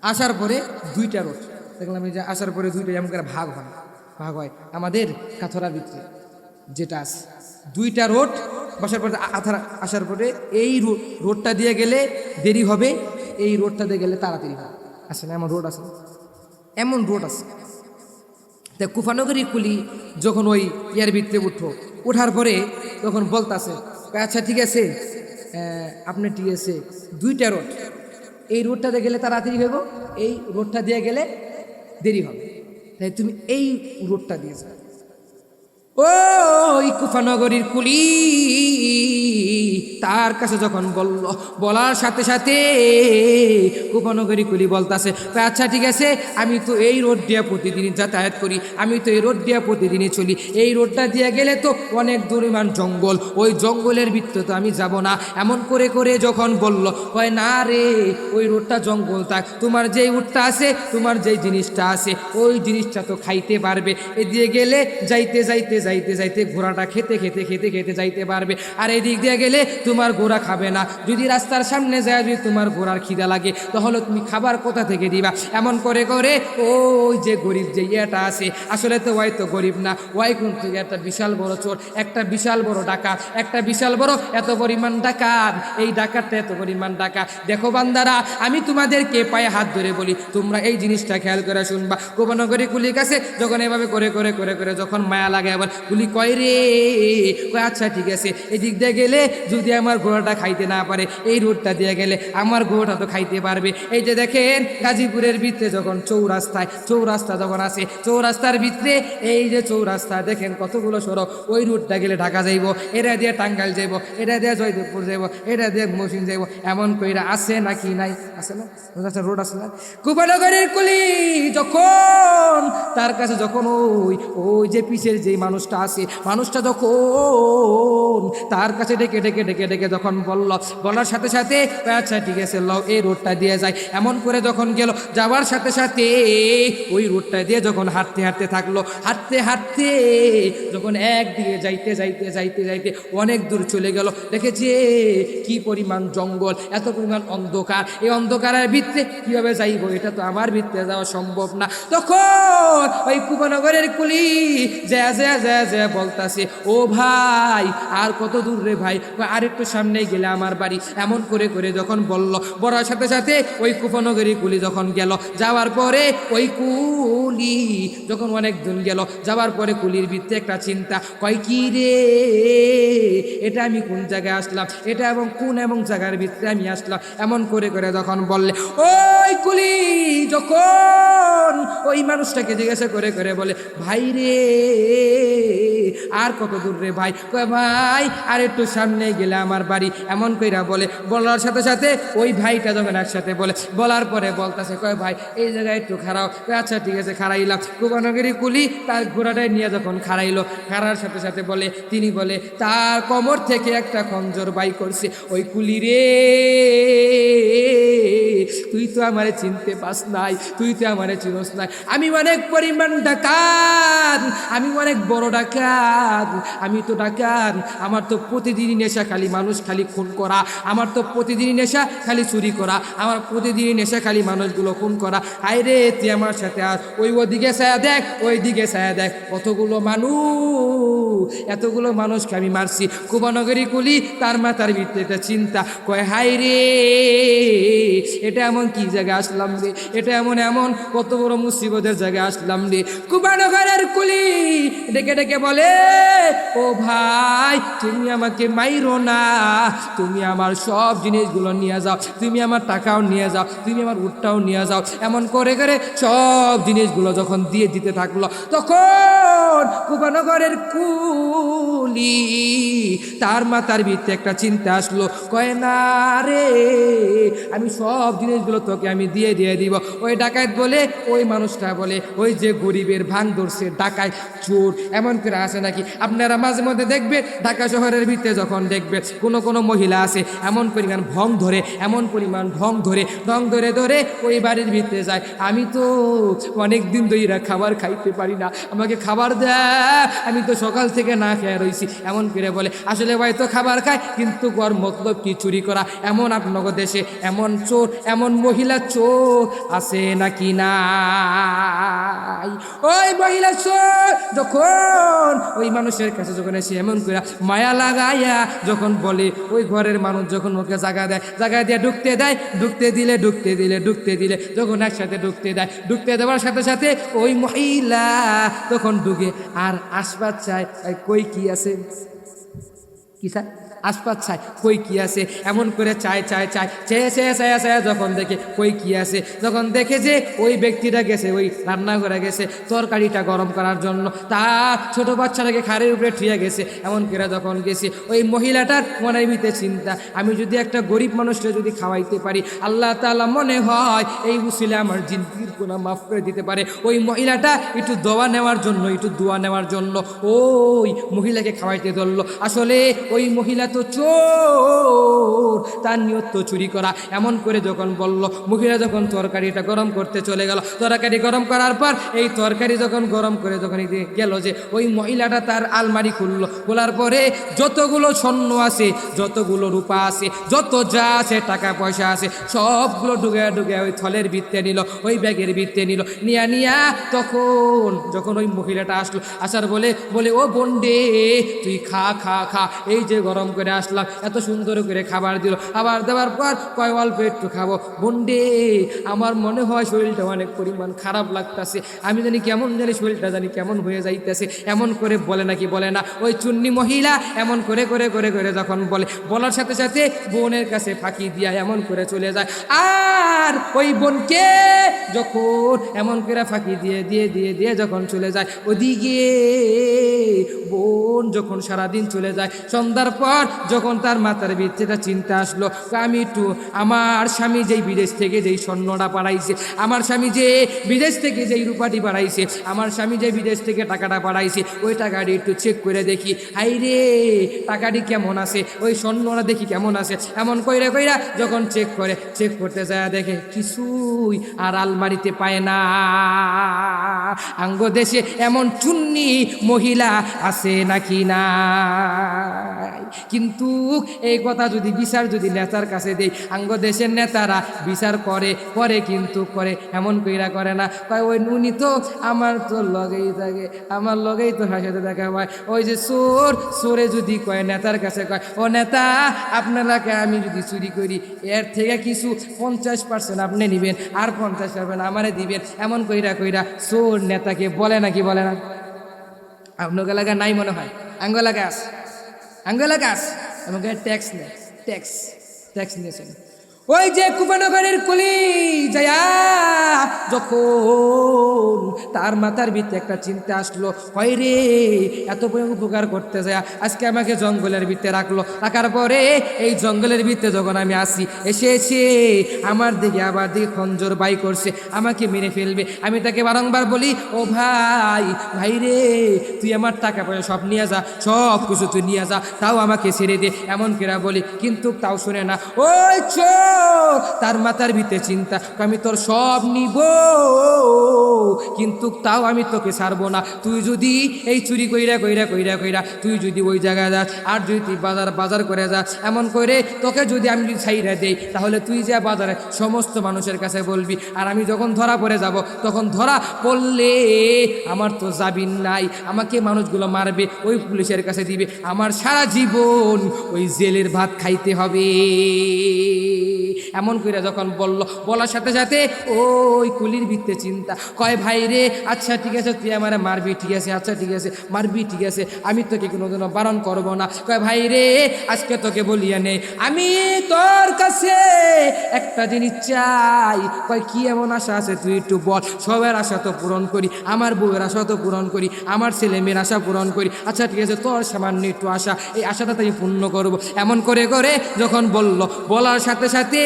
আসার পরে দুইটা রোড দেখলাম, এই যে আসার পরে দুইটা এমন করে ভাগ হয় আমাদের কাথরার ভিতরে যেটা আছে, দুইটা রোড বসার পরে আসার পরে এই রোডটা দিয়ে গেলে দেরি হবে, এই রোডটা দিয়ে গেলে তাড়াতাড়ি হবে। আসে না এমন রোড আছে। তা কুফানগরী কুলি যখন ওই ইয়ার ভিতরে ওঠার পরে তখন বলতাছে আচ্ছা ঠিক আছে, আপনি ঠিক আছে, দুইটা রোড, এই রোডটা দিয়ে গেলে তাড়াতাড়ি হইব, এই রোডটা দিয়ে গেলে দেরি হবে, তাই তুমি এই রোডটা দিয়ে যাও। ওই কুফানগরীর কুলি তার কাছে যখন বলার সাথে সাথে কুফানগরী কুলি বলতাছে আচ্ছা ঠিক আছে, আমি তো এই রোড দিয়ে প্রতিদিনই যাতায়াত করি, আমি তো এই রোড দিয়ে প্রতিদিনই চলি, এই রোডটা দিয়ে গেলে তো অনেক দূরমান জঙ্গল, ওই জঙ্গলের ভিতরে তো আমি যাব না। এমন করে করে যখন বলল, হয় না রে, ওই রোডটা জঙ্গল থাক, তোমার যেই উটটা আছে, তোমার যেই জিনিসটা আছে, ওই জিনিসটা তো খাইতে পারবে, এদিকে গেলে যাইতে যাইতে যাইতে যাইতে ঘোড়াটা খেতে খেতে খেতে খেতে যাইতে পারবে, আর এদিক দিয়ে গেলে তোমার ঘোড়া খাবে না। যদি রাস্তার সামনে যায় যদি তোমার ঘোড়ার খিদা লাগে তাহলে তুমি খাবার কোথা থেকে দিবা? এমন করে করে ওই যে গরিব যে ইয়েটা আছে, আসলে তো ওই তো গরিব না, ওই কোন থেকে একটা বিশাল বড় চোর, একটা বিশাল বড় ডাকাত, একটা বিশাল বড় এত পরিমাণ ডাকাত, এই ডাকাতটা এত পরিমাণ ডাকাত। দেখো বান্দারা, আমি তোমাদেরকে পায়ে হাত ধরে বলি, তোমরা এই জিনিসটা খেয়াল করে শুনবা। কুফানগরী কুলির কাছে যখন এভাবে করে করে করে করে যখন মায়া লাগে, আবার কুলি কয় রে, কয় আচ্ছা ঠিক আছে, এদিক দিয়ে গেলে যদি আমার ঘোড়াটা খাইতে না পারে, এই রোডটা দিয়ে গেলে আমার ঘোড়াটা তো খাইতে পারবে। এই যে দেখেন গাজীপুরের ভিতরে যখন চৌরাস্তা যখন আছে, চৌরাস্তার ভিতরে এই যে চৌরাস্তা দেখেন কতগুলো সড়ক, ওই রোডটা গেলে ঢাকা যাইব, এটা দিয়ে টাঙ্গাইল যাইব, এটা দিয়ে জয়দেবপুর যাইব, এটা দিয়ে মহসিন যাইব, এমন কইরা আছে নাকি নাই? আছে না রোড আছে না? কুফানগরীর কুলি যখন তার কাছে যখন ওই যে পিছের যে মানুষটা আছে, মানুষটা যখন তার কাছে ডেকে ডেকে ডেকে ডেকে যখন বলার সাথে সাথে আচ্ছা ঠিক আছে লও এই রোডটা দিয়ে যায়। এমন করে যখন গেল, যাওয়ার সাথে সাথে ওই রোডটা দিয়ে যখন হাঁটতে হাঁটতে থাকলো, হাঁটতে হাঁটতে যখন একদিকে যাইতে যাইতে যাইতে যাইতে অনেক দূর চলে গেল, দেখেছে কি পরিমাণ জঙ্গল, এত পরিমাণ অন্ধকার, এই অন্ধকারের ভিতরে কিভাবে যাইব, এটা তো আমার ভিতরে যাওয়া সম্ভব না। তখন ওই কুফানগরের কুলি যা বলতাছে, ও ভাই আর কত দূর রে ভাই, আর একটু সামনে গেলে আমার বাড়ি। এমন করে করে যখন বলার সাথে সাথে ওই কুফানগরী কুলি যখন গেল, যাওয়ার পরে ওই কুলি যখন অনেক দূর গেল, যাওয়ার পরে কুলির ভিতরে একটা চিন্তা, কয় কি রে, এটা আমি কোন জায়গায় আসলাম, এটা এবং জায়গার ভিতরে আমি আসলাম। এমন করে করে যখন বললে, ওই কুলি যখন ওই মানুষটাকে জিজ্ঞাসা করে করে বলে, ভাই রে আর কত দূর রে ভাই? কয় ভাই আর একটু সামনে গেলে আমার বাড়ি। এমন কইরা বলার সাথে সাথে ওই ভাইটা যখন একসাথে বলার পরে বলতেছে, কয় ভাই এই জায়গায় একটু খাড়াও। আচ্ছা ঠিক আছে, খাড়াইলাম। কুফানগরী কুলি তার ঘোড়াটায় নিয়ে যখন খাড়াইলো, খাড়ার সাথে সাথে তিনি বলে তার কোমর থেকে একটা খঞ্জর বাই করছে। ওই কুলি রে, তুই তো আমারে চিনতে পাস নাই, তুই তো আমারে চিনস নাই। আমি অনেক পরিমাণ ডাকাত, আমি অনেক বড় ডাকাত, আমি তো ডাকাত। আমার তো প্রতিদিনই নেশা, খালি মানুষ খালি খুন করা। আমার তো প্রতিদিনই নেশা খালি চুরি করা। আমার প্রতিদিনই নেশা খালি মানুষগুলো খুন করা। হায় রে, তুই আমার সাথে আর ওদিকে ছায়া দেখ, ওই দিকে ছায়া দেখ, কতগুলো মানুষ, এতগুলো মানুষকে আমি মারছি। কুবানগরী কুলি তার মাথার ভিতরে এটা চিন্তা, কয় হায় রে, এটা এমন কি জায়গায় আসলাম রে, এটা এমন এমন কত বড় মুসিবতের জায়গায় আসলাম রে। কুবানগরের কুলি ডেকে ডেকে বলে, ও ভাই, তুমি আমাকে মাইরো না, তুমি আমার সব জিনিসগুলো নিয়ে যাও, তুমি আমার টাকাও নিয়ে যাও, তুমি আমার উটটাও নিয়ে যাও। এমন করে করে সব জিনিসগুলো যখন দিয়ে দিতে থাকলো, তখন কুবানগরের কুলি তার মাথার ভিতরে একটা চিন্তা আসলো, কয় না রে, আমি সব জিনিসগুলো তোকে আমি দিয়ে দিব। ওই ডাকাত বলে, ওই মানুষটা বলে, ওই যে গরিবের ভাঙ ধরছে, ডাকাত চোর এমন করে আসে নাকি? আপনারা মাঝে মধ্যে দেখবে ঢাকা শহরের ভিতরে যখন দেখবে কোনো মহিলা আছে, এমন পরিমাণ ভং ধরে, এমন পরিমাণ ভং ধরে, ঢং ধরে ধরে ওই বাড়ির ভিতরে যায়। আমি তো অনেক দিন ধরে খাবার খাইতে পারি না, আমাকে খাবার দেয়, আমি তো সকাল থেকে না খেয়ে রয়েছি, এমন করে বলে। আসলে ভাই তো খাবার খায়, কিন্তু গর মতলব কি চুরি করা। এমন আপনার দেশে এমন চোর, এমন মহিলা চোর আছে নাকি নাই? ওই মহিলা চোর যখন ওই মানুষের কাছে যখন এসে এমন করে মায়া লাগাইয়া যখন বলে, ওই ঘরের মানুষ যখন ওকে জায়গা দেয়, জায়গা দিয়ে ঢুকতে দেয়, ঢুকতে দিলে যখন একসাথে ঢুকতে দেয়, ঢুকতে দেওয়ার সাথে সাথে ওই মহিলা তখন ঢুকে আর আসবাদ চায়, কই কি আছে, কি স্যার আসপাত চায়, কই কি আছে, এমন করে চায় চেয়ে যখন দেখে কই কি আছে, যখন দেখে যে ওই ব্যক্তিটা গেছে, ওই রান্নাঘরে গেছে তরকারিটা গরম করার জন্য, তার ছোট বাচ্চাটাকে খাড়ের উপরে ঠিয়ে গেছে, এমন করে যখন গেছে, ওই মহিলাটার মনের ভিতরে চিন্তা, আমি যদি একটা গরিব মানুষকে যদি খাওয়াইতে পারি, আল্লাহ তাআলা মনে হয় এই উসিলে আমার জিন্দিগির গুনাহ মাফ করে দিতে পারে। ওই মহিলাটা একটু দোয়া নেওয়ার জন্য ওই মহিলাকে খাওয়াইতে ধরলো। আসলে ওই মহিলা তো চোর, তার নিয়ত তো চুরি করা। এমন করে যখন বলল, মহিলা যখন তরকারিটা গরম করতে চলে গেল, তরকারি গরম করার পর এই তরকারি যখন গরম করে যখন গেল, যে ওই মহিলাটা তার আলমারি খুললো, খোলার পরে যতগুলো স্বর্ণ আছে, যতগুলো রূপা আছে, যত যা আছে, টাকা পয়সা আছে, সবগুলো ঢুকে ওই থলের ভিতরে নিল, ওই ব্যাগের ভিতরে নিয়া তখন যখন ওই মহিলাটা আসলো, আসার বলে ও বন্ডে, তুই খা, এই যে গরম করে আসলাম, এত সুন্দর করে খাবার দিল, খাবার দেওয়ার পর কয় অল্প একটু খাবো। বন্ডে, আমার মনে হয় শরীরটা অনেক পরিমাণ খারাপ লাগতেছে, আমি জানি কেমন শরীরটা কেমন হয়ে যাইতেছে। এমন করে বলে নাকি বলে না, ওই চুন্নি মহিলা এমন করে যখন বলার সাথে সাথে বোনের কাছে ফাঁকি দিয়া এমন করে চলে যায়। আর ওই বোনকে যখন এমন করে ফাঁকি দিয়ে যখন চলে যায়, ওদিকে বোন যখন সারাদিন চলে যায়, সন্ধ্যার পর যখন তার মাথার ভিতরে চিন্তা আসলো, আমি একটু আমার স্বামী যেই বিদেশ থেকে যেই স্বর্ণটা পাঠাইছে, আমার স্বামী যে বিদেশ থেকে যেই রূপাটি পাঠাইছে, আমার স্বামী যে বিদেশ থেকে টাকাটা পাঠাইছে, ওই টাকাটি একটু চেক করে দেখি, হাই রে টাকাটি কেমন আছে, ওই স্বর্ণটা দেখি কেমন আছে। এমন কইরা যখন চেক করতে যায়, দেখে কিছুই আর আলমারিতে পায় না। আঙ্গ দেশে এমন চুন্নি মহিলা আছে নাকি না? কিন্তু এই কথা যদি বিচার যদি নেতার কাছে দেই, আঙ্গ দেশের নেতারা বিচার করে কিন্তু করে এমন কইরা করে না, কয় ওই উনি তো আমার তো লগেই থাকে, আমার লগেই তো হাসাতে দেখা হয়। ওই যে চোরে যদি কয় নেতার কাছে, কয় ও নেতা, আপনারাকে আমি যদি চুরি করি, এর থেকে কিছু 50% আপনি নিবেন, আর 50% আমারে দিবেন। এমন কইরা চোর নেতাকে বলে নাকি বলে না? আপনার এলাকা নাই মনে হয়, আঙ্গ এলাকা আস আমাকে ট্যাক্স নিয়েছেন। ওই যে কুপানগরের কুলি যায়া যখন তার মাথার ভিতরে একটা চিন্তা আসলো, হয় রে এত উপকার করতে যায় আজকে আমাকে জঙ্গলের ভিতরে রাখার পরে এই জঙ্গলের ভিতরে যখন আমি আসি এসে আমার দিকে আবার দিকে খঞ্জর বাই করছে, আমাকে মেরে ফেলবে। আমি তাকে বারংবার বলি, ও ভাই রে তুই আমার টাকা পয়সা সব নিয়ে যা, সব কিছু তুই নিয়ে যা, তাও আমাকে ছেড়ে দে, এমন কেরা বলি, কিন্তু তাও শুনে না। ওই চোর, তার মাথার ভিতরে চিন্তা, আমি তোর সব নিব কিন্তু তাও আমি তোকে ছাড়বো না। তুই যদি এই চুরি কইরা তুই যদি ওই জায়গায় যাস আর যদি তুই বাজার করে যাস, এমন করে তোকে যদি আমি ছাইরা দেই, তাহলে তুই যা বাজারে সমস্ত মানুষের কাছে বলবি, আর আমি যখন ধরা পড়ে যাব, তখন ধরা পড়লে আমার তো জামিন নাই, আমাকে মানুষগুলো মারবে, ওই পুলিশের কাছে দিবে, আমার সারা জীবন ওই জেলের ভাত খাইতে হবে। এমন করে যখন বলার সাথে সাথে ওই কুলির ভিত্তে চিন্তা, কয় ভাই রে আচ্ছা ঠিক আছে তুই আমার মারবি, ঠিক আছে, আচ্ছা ঠিক আছে মারবি, ঠিক আছে, আমি তোকে কোনোদিনও বারণ করবো না। কয় ভাই রে আজকে তোকে বলিয়া নেই, আমি তোর কাছে একটা জিনিস চাই। কয় কি এমন আশা আছে তুই একটু বল। সবার আশা তো পূরণ করি, আমার বউয়ের আশা তো পূরণ করি, আমার ছেলে মেয়ের আশা পূরণ করি, আচ্ছা ঠিক আছে তোর সামান্য একটু আশা, এই আশাটা তাই পূর্ণ করবো। এমন করে যখন বলার সাথে সাথে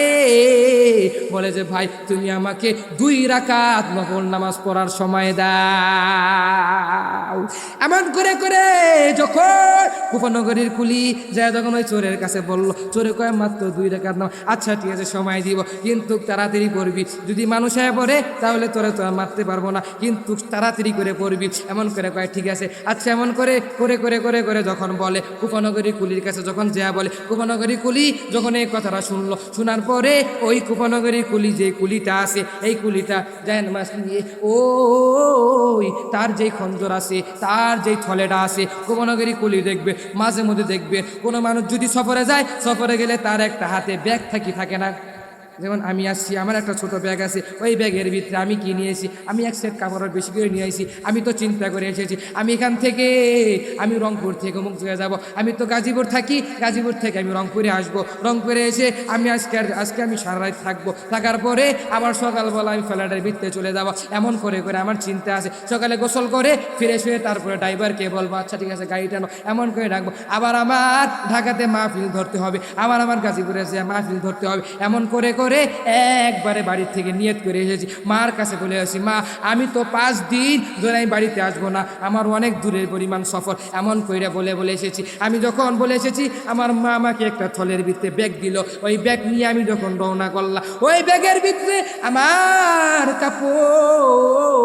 বলে যে ভাই তুমি আমাকে 2 রাকাত নফল নামাজ পড়ার সময় দাও। এমন করে যখন কুফানগরীর কুলি যায় যখন ওই চোরের কাছে বলল, চোরে কয় মাত্র 2 রাকাত নামাজ, আচ্ছা ঠিক আছে সময় দিব, কিন্তু তাড়াতাড়ি পড়বি, যদি মানুষ হয়ে পড়ে তাহলে তোরা তো মারতে পারবো না, কিন্তু তাড়াতাড়ি করে পড়বি। এমন করে কয় ঠিক আছে, আচ্ছা এমন করে যখন বলে কুফানগরী কুলির কাছে যখন যা বলে, কুফানগরী কুলি যখন এই কথাটা শোনার পরে ওই কুফানগরী কুলি যে কুলিটা আছে, এই কুলিটা যায় নামাজ নিয়ে ওই তার যেই খঞ্জর আছে, তার যেই থলেটা আছে, কুফানগরী কুলি দেখবে মাঝে মধ্যে দেখবে কোনো মানুষ যদি সফরে যায়, সফরে গেলে তার একটা হাতে ব্যাগ থাকে না, যেমন আমি আসছি আমার একটা ছোট ব্যাগ আছে, ওই ব্যাগের ভিতরে আমি কি নিয়েছি, আমি 1 সেট কাপড়ের বেশি করে নিয়ে আসি, আমি তো চিন্তা করে এসেছি আমি এখান থেকে আমি রংপুর থেকে অমুক জায়গায় যাবো, আমি তো গাজীপুর থাকি, গাজীপুর থেকে আমি রংপুরে আসবো, রংপুরে এসে আমি আজকে আমি সারা রাত থাকবো, থাকার পরে আবার সকালবেলা আমি ফ্ল্যাটের ভিতরে চলে যাবো। এমন করে আমার চিন্তা আছে, সকালে গোসল করে ফিরে তারপরে ড্রাইভারকে বলবো আচ্ছা ঠিক আছে গাড়িটা নাও, এমন করে রাখবো। আবার আমার ঢাকাতে মাহফিল ধরতে হবে, আমার গাজীপুরে এসে মাহফিল ধরতে হবে। এমন করে একবারে বাড়ির থেকে নিয়ত করে এসেছি, মার কাছে বলে আসি, মা আমি তো 5 দিন ধরে আমি বাড়িতে আসবো না, আমার অনেক দূরের পরিমাণ সফর। এমন করে বলে এসেছি। আমি যখন বলে এসেছি আমার মা আমাকে একটা থলের ভিতরে ব্যাগ দিল, ওই ব্যাগ নিয়ে আমি যখন রওনা করলাম, ওই ব্যাগের ভিতরে আমার কাপড়,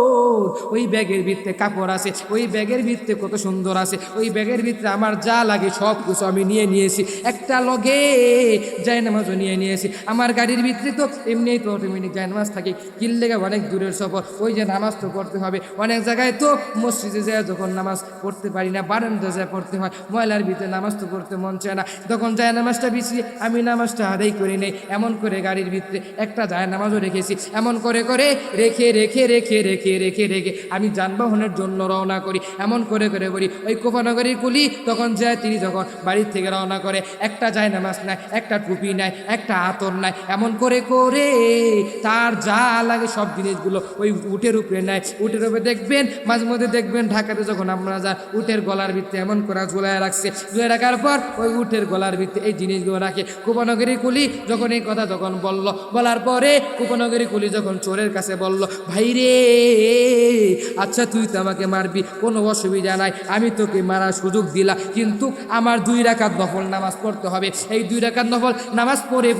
ওই ব্যাগের ভিতরে কাপড় আছে, ওই ব্যাগের ভিতরে কত সুন্দর আছে, ওই ব্যাগের ভিতরে আমার যা লাগে সব কিছু আমি নিয়েছি, একটা লগে যায় নামাজও নিয়েছি। আমার গাড়ির ভিতরে তো এমনিই তো অটোমেটিক যায় নামাজ থাকে, কিল্লেগা অনেক দূরের সফর, ওই যে নামাজ তো পড়তে হবে, অনেক জায়গায় তো মসজিদে যায় যখন নামাজ পড়তে পারি না, বারান্দা যায় পড়তে হয়, ময়লার ভিতরে নামাজ তো পড়তে মন চায় না, তখন যায় নামাজটা বিছিয়ে আমি নামাজটা আদায় করে নেই। এমন করে গাড়ির ভিতরে একটা যায় নামাজও রেখেছি। এমন করে রেখে আমি যানবাহনের জন্য রওনা করি। এমন করে বলি ওই কোফানগরীর কুলি তখন যায়, তিনি যখন বাড়ির থেকে রওনা করে, একটা যায় নামাজ নাই, একটা টুপি নাই, একটা আতর নাই, এমন করে তার যা লাগে সব জিনিসগুলো ওই উটের উপরে নেয়। উটের উপরে দেখবেন মাঝে মধ্যে দেখবেন ঢাকাতে যখন আমরা যাই, উটের গলার ভিতরে এমন করে ঝুলায় রাখছে, ঝুলে রাখার পর ওই উটের গলার ভিতরে এই জিনিসগুলো রাখে। কুপনগরী কুলি যখন এই কথা যখন বলার পরে কুপনগরী কুলি যখন চোরের কাছে বলল, ভাই রে আচ্ছা তুই তো আমাকে মারবি, কোনো অসুবিধা নাই, আমি তোকে মারার সুযোগ দিলা, কিন্তু আমার 2 রাকাত নফল নামাজ পড়তে হবে, এই 2 রাকাত নফল নামাজ পড়ে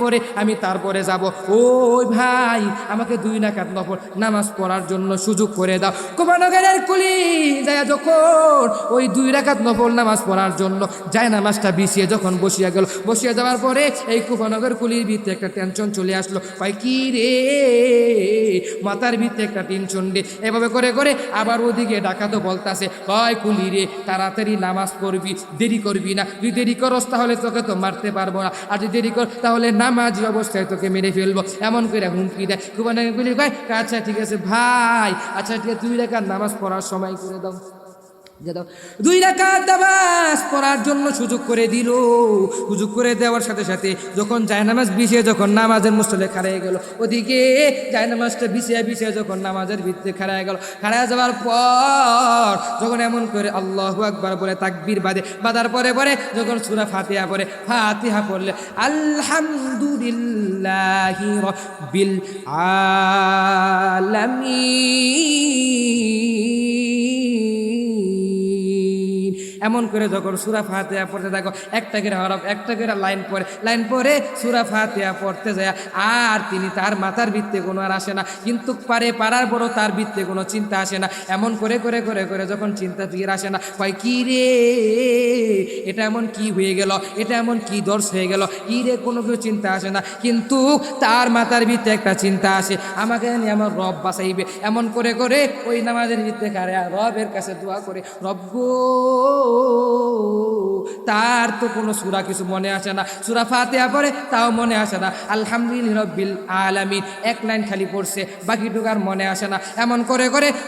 আমি তারপরে যাব। ওই ভাই আমাকে 2 রাকাত নফল নামাজ পড়ার জন্য সুযোগ করে দাও। কুফানগরের কুলি যায় যখন ওই 2 রাকাত নফল নামাজ পড়ার জন্য যায় নামাজটা বিছিয়ে যখন বসিয়ে যাওয়ার পরে এই কুফানগর কুলির ভিতরে একটা টেনশন চলে আসলো। ভাই কি রে মাথার ভিতরে একটা টেনশন রে, এভাবে করে আবার ওদিকে ডাকাতো বলতাছে, ভাই কুলি রে তাড়াতাড়ি নামাজ পড়বি, দেরি করবি না, যদি দেরি করস তাহলে তোকে তো মারতে পারবো না, আর যদি দেরি কর তাহলে নামাজি অবস্থায় তোকে মেরে ফেলবো। এমন করে হুমকি দেয়। কুফানগরী কয় আচ্ছা ঠিক আছে ভাই, আচ্ছা ঠিক আছে 2 রাকাত নামাজ পড়ার সময় করে দাও। দুই রাকাত নামাজ পড়ার জন্য সুযোগ করে দিল। সুযোগ করে দেওয়ার সাথে সাথে যখন জায়নামাজ বিছিয়ে যখন নামাজের মুসল্লি খাড়ায় গেল, ওদিকে জায়নামাজটা বিছিয়ে যখন নামাজের ভিতরে খাড়ায় গেল, খাড়ায় যাওয়ার পর যখন এমন করে আল্লাহু আকবার বলে তাকবীর বাঁধার পরে যখন সূরা ফাতিহা পড়লে আলহামদুলিল্লাহি রাব্বিল আলামিন এমন করে যখন সূরা ফাতিহা পড়তে থাকো, একটা করে হরফ একটা করে লাইন পরে সূরা ফাতিহা পড়তে যায়, আর তিনি তার মাথার ভিত্তে কোনো আর আসে না, কিন্তু পারার বড় তার ভিত্তে কোনো চিন্তা আসে না। এমন করে যখন চিন্তা ফিরে আসে না, কয় কি রে এটা এমন কি হয়ে গেল, এটা এমন কি দর্শ হয়ে গেল, কি রে কোনো কিছু চিন্তা আসে না, কিন্তু তার মাথার ভিত্তে একটা চিন্তা আসে, আমাকে জানি আমার রব বাঁচাইবে। এমন করে ওই নামাজের ভিত্তে কারে রবের কাছে দোয়া করে, রব গো, তার তো কোনো সূরা কিছু মনে আসে না, সূরা ফাতিহা পড়ে তাও মনে আসে না, আলহামদুলিল্লাহি রাব্বিল আলামিন এক লাইন খালি পড়ছে, বাকিটুকু আর মনে আসে না। এমন করে